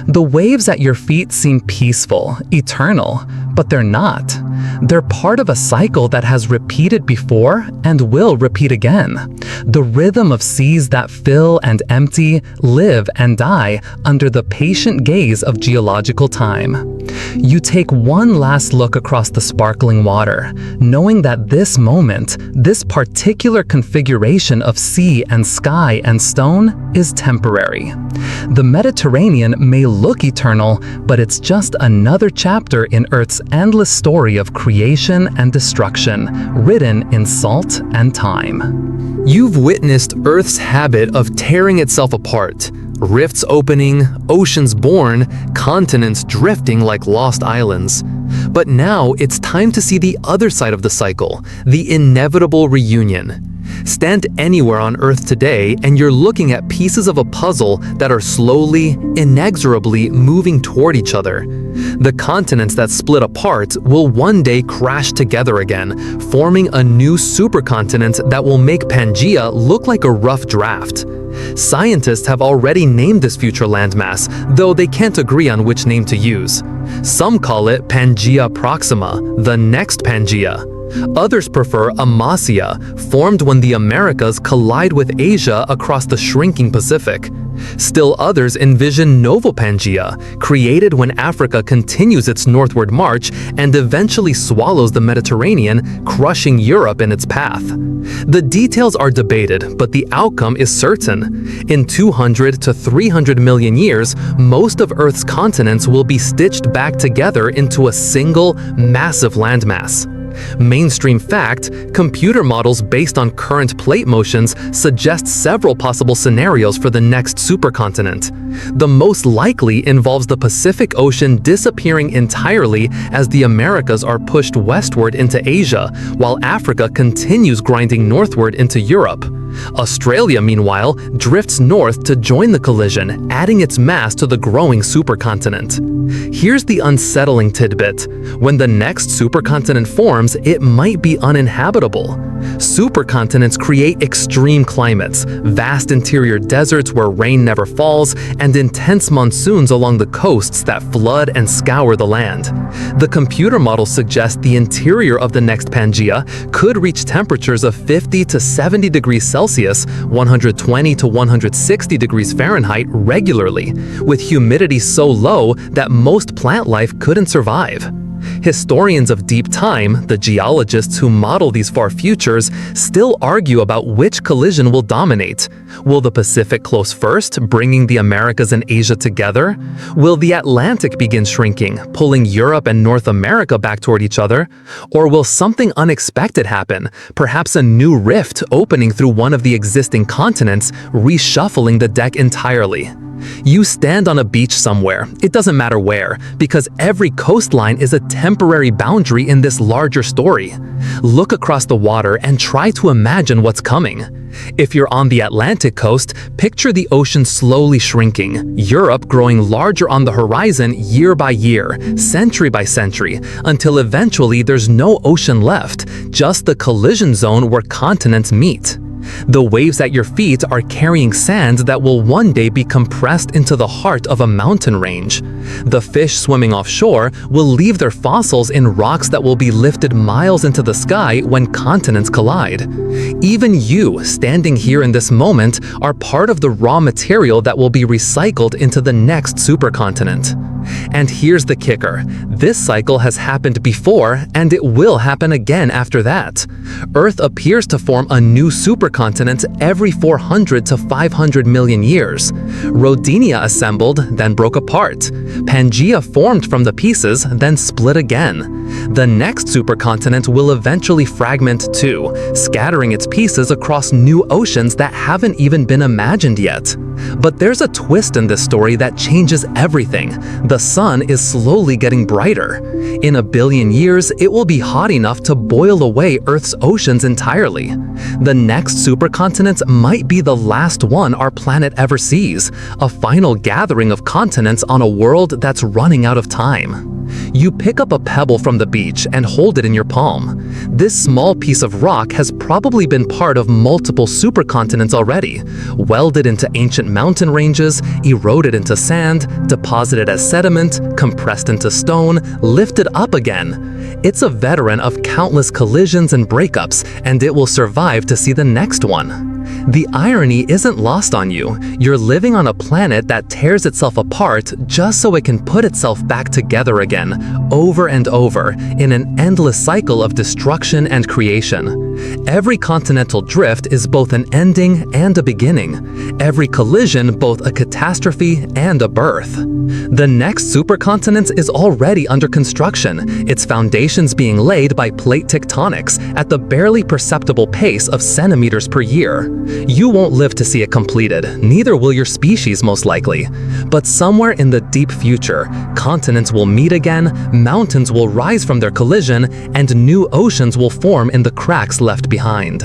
The waves at your feet seem peaceful, eternal, but they're not. They're part of a cycle that has repeated before and will repeat again. The rhythm of seas that fill and empty, live and die under the patient gaze of geological time. You take one last look across the sparkling water, knowing that this moment, this particular configuration of sea and sky and stone is temporary. The Mediterranean may look eternal, but it's just another chapter in Earth's endless story of creation and destruction, written in salt and time. You've witnessed Earth's habit of tearing itself apart, rifts opening, oceans born, continents drifting like lost islands. But now it's time to see the other side of the cycle, the inevitable reunion. Stand anywhere on Earth today and you're looking at pieces of a puzzle that are slowly, inexorably moving toward each other. The continents that split apart will one day crash together again, forming a new supercontinent that will make Pangaea look like a rough draft. Scientists have already named this future landmass, though they can't agree on which name to use. Some call it Pangaea Proxima, the next Pangaea. Others prefer Amasya, formed when the Americas collide with Asia across the shrinking Pacific. Still others envision Novopangaea, created when Africa continues its northward march and eventually swallows the Mediterranean, crushing Europe in its path. The details are debated, but the outcome is certain. In 200 to 300 million years, most of Earth's continents will be stitched back together into a single, massive landmass. Mainstream fact, computer models based on current plate motions suggest several possible scenarios for the next supercontinent. The most likely involves the Pacific Ocean disappearing entirely as the Americas are pushed westward into Asia, while Africa continues grinding northward into Europe. Australia, meanwhile, drifts north to join the collision, adding its mass to the growing supercontinent. Here's the unsettling tidbit. When the next supercontinent forms, it might be uninhabitable. Supercontinents create extreme climates, vast interior deserts where rain never falls, and intense monsoons along the coasts that flood and scour the land. The computer models suggest the interior of the next Pangaea could reach temperatures of 50 to 70 degrees Celsius, 120 to 160 degrees Fahrenheit regularly, with humidity so low that most plant life couldn't survive. Historians of deep time, the geologists who model these far futures, still argue about which collision will dominate. Will the Pacific close first, bringing the Americas and Asia together? Will the Atlantic begin shrinking, pulling Europe and North America back toward each other? Or will something unexpected happen, perhaps a new rift opening through one of the existing continents, reshuffling the deck entirely? You stand on a beach somewhere, it doesn't matter where, because every coastline is a temporary boundary in this larger story. Look across the water and try to imagine what's coming. If you're on the Atlantic coast, picture the ocean slowly shrinking, Europe growing larger on the horizon year by year, century by century, until eventually there's no ocean left, just the collision zone where continents meet. The waves at your feet are carrying sand that will one day be compressed into the heart of a mountain range. The fish swimming offshore will leave their fossils in rocks that will be lifted miles into the sky when continents collide. Even you, standing here in this moment, are part of the raw material that will be recycled into the next supercontinent. And here's the kicker. This cycle has happened before, and it will happen again after that. Earth appears to form a new supercontinent every 400 to 500 million years. Rodinia assembled, then broke apart. Pangaea formed from the pieces, then split again. The next supercontinent will eventually fragment too, scattering its pieces across new oceans that haven't even been imagined yet. But there's a twist in this story that changes everything. The sun is slowly getting brighter. In a billion years, it will be hot enough to boil away Earth's oceans entirely. The next supercontinent might be the last one our planet ever sees, a final gathering of continents on a world that's running out of time. You pick up a pebble from the beach and hold it in your palm. This small piece of rock has probably been part of multiple supercontinents already, welded into ancient mountain ranges, eroded into sand, deposited as sediment, compressed into stone, lifted up again. It's a veteran of countless collisions and breakups, and it will survive to see the next one. The irony isn't lost on you. You're living on a planet that tears itself apart just so it can put itself back together again, over and over, in an endless cycle of destruction and creation. Every continental drift is both an ending and a beginning. Every collision both a catastrophe and a birth. The next supercontinent is already under construction, its foundations being laid by plate tectonics at the barely perceptible pace of centimeters per year. You won't live to see it completed, neither will your species most likely. But somewhere in the deep future, continents will meet again, mountains will rise from their collision, and new oceans will form in the cracks left behind.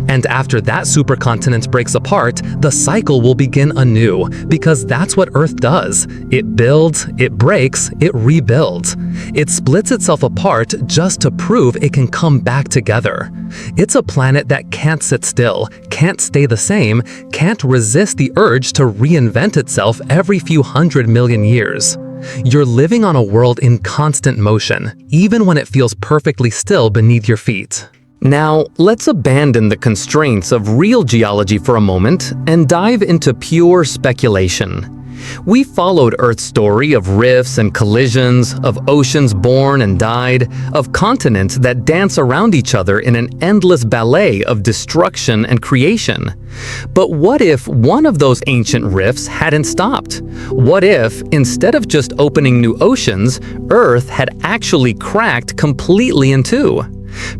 And after that supercontinent breaks apart, the cycle will begin anew, because that's what Earth does. It builds, it breaks, it rebuilds. It splits itself apart just to prove it can come back together. It's a planet that can't sit still, can't stay the same, can't resist the urge to reinvent itself every few 100 million years. You're living on a world in constant motion, even when it feels perfectly still beneath your feet. Now, let's abandon the constraints of real geology for a moment and dive into pure speculation. We followed Earth's story of rifts and collisions, of oceans born and died, of continents that dance around each other in an endless ballet of destruction and creation. But what if one of those ancient rifts hadn't stopped? What if, instead of just opening new oceans, Earth had actually cracked completely in two?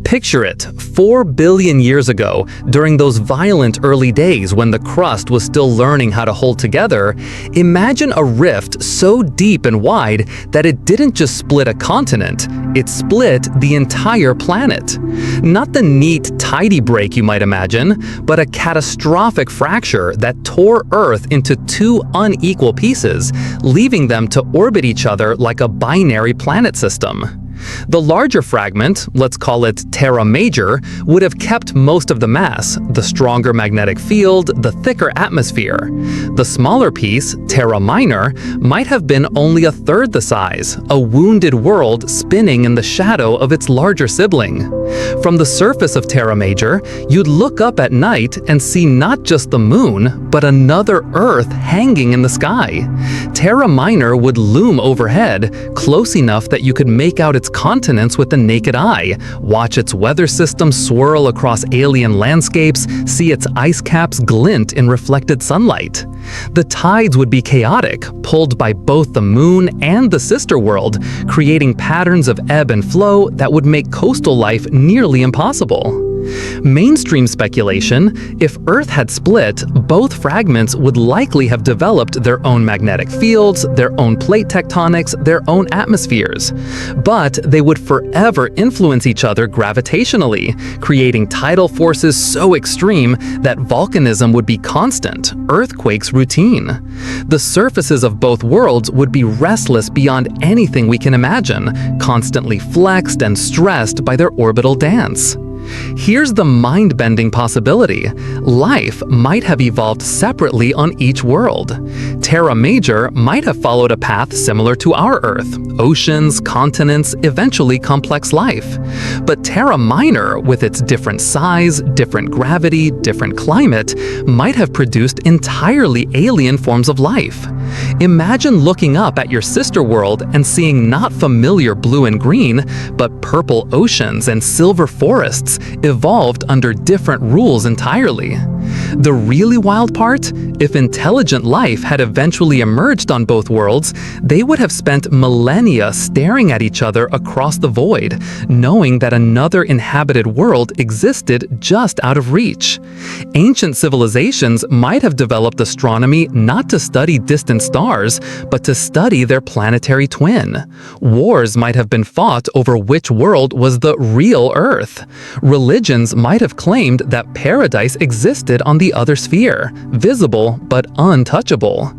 Picture it, 4 billion years ago, during those violent early days when the crust was still learning how to hold together, imagine a rift so deep and wide that it didn't just split a continent, it split the entire planet. Not the neat, tidy break you might imagine, but a catastrophic fracture that tore Earth into two unequal pieces, leaving them to orbit each other like a binary planet system. The larger fragment, let's call it Terra Major, would have kept most of the mass, the stronger magnetic field, the thicker atmosphere. The smaller piece, Terra Minor, might have been only a third the size, a wounded world spinning in the shadow of its larger sibling. From the surface of Terra Major, you'd look up at night and see not just the moon, but another Earth hanging in the sky. Terra Minor would loom overhead, close enough that you could make out its continents with the naked eye, watch its weather system swirl across alien landscapes, see its ice caps glint in reflected sunlight. The tides would be chaotic, pulled by both the moon and the sister world, creating patterns of ebb and flow that would make coastal life nearly impossible. Mainstream speculation: if Earth had split, both fragments would likely have developed their own magnetic fields, their own plate tectonics, their own atmospheres. But they would forever influence each other gravitationally, creating tidal forces so extreme that volcanism would be constant, earthquakes routine. The surfaces of both worlds would be restless beyond anything we can imagine, constantly flexed and stressed by their orbital dance. Here's the mind-bending possibility: life might have evolved separately on each world. Terra Major might have followed a path similar to our Earth: oceans, continents, eventually complex life. But Terra Minor, with its different size, different gravity, different climate, might have produced entirely alien forms of life. Imagine looking up at your sister world and seeing not familiar blue and green, but purple oceans and silver forests evolved under different rules entirely. The really wild part? If intelligent life had eventually emerged on both worlds, they would have spent millennia staring at each other across the void, knowing that another inhabited world existed just out of reach. Ancient civilizations might have developed astronomy not to study distant stars, but to study their planetary twin. Wars might have been fought over which world was the real Earth. Religions might have claimed that paradise existed on the other sphere, visible but untouchable.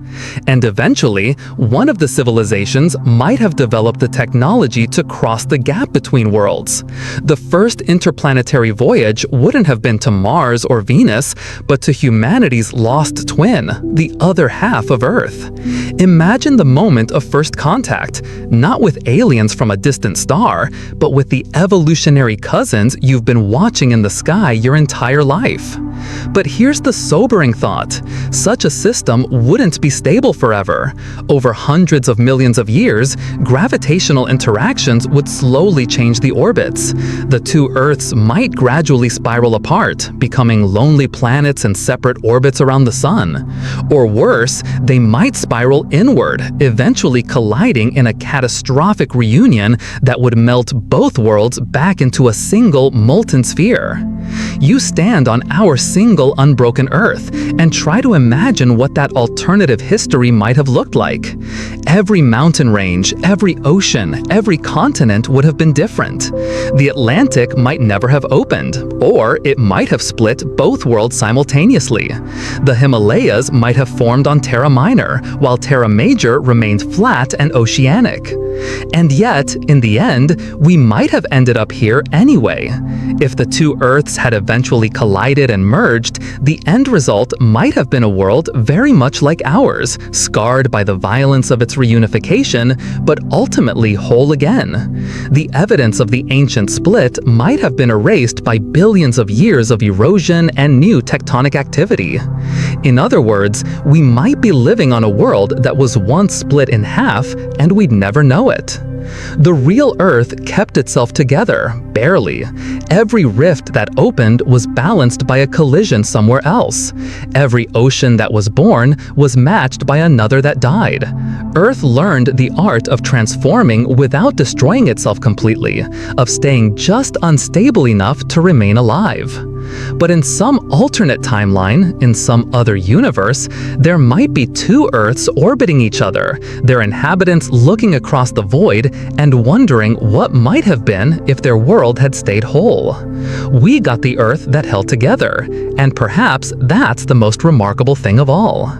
And eventually, one of the civilizations might have developed the technology to cross the gap between worlds. The first interplanetary voyage wouldn't have been to Mars or Venus, but to humanity's lost twin, the other half of Earth. Imagine the moment of first contact, not with aliens from a distant star, but with the evolutionary cousins you've been watching in the sky your entire life. But here's the sobering thought: such a system wouldn't be stable forever. Over hundreds of millions of years, gravitational interactions would slowly change the orbits. The two Earths might gradually spiral apart, becoming lonely planets in separate orbits around the Sun. Or worse, they might spiral inward, eventually colliding in a catastrophic reunion that would melt both worlds back into a single molten sphere. You stand on our single unbroken Earth and try to imagine what that alternative history might have looked like. Every mountain range, every ocean, every continent would have been different. The Atlantic might never have opened, or it might have split both worlds simultaneously. The Himalayas might have formed on Terra Minor, while Terra Major remained flat and oceanic. And yet, in the end, we might have ended up here anyway. If the two Earths had eventually collided and merged, the end result might have been a world very much like ours, scarred by the violence of its reunification, but ultimately whole again. The evidence of the ancient split might have been erased by billions of years of erosion and new tectonic activity. In other words, we might be living on a world that was once split in half, and we'd never know it. The real Earth kept itself together, barely. Every rift that opened was balanced by a collision somewhere else. Every ocean that was born was matched by another that died. Earth learned the art of transforming without destroying itself completely, of staying just unstable enough to remain alive. But in some alternate timeline, in some other universe, there might be two Earths orbiting each other, their inhabitants looking across the void and wondering what might have been if their world had stayed whole. We got the Earth that held together, and perhaps that's the most remarkable thing of all.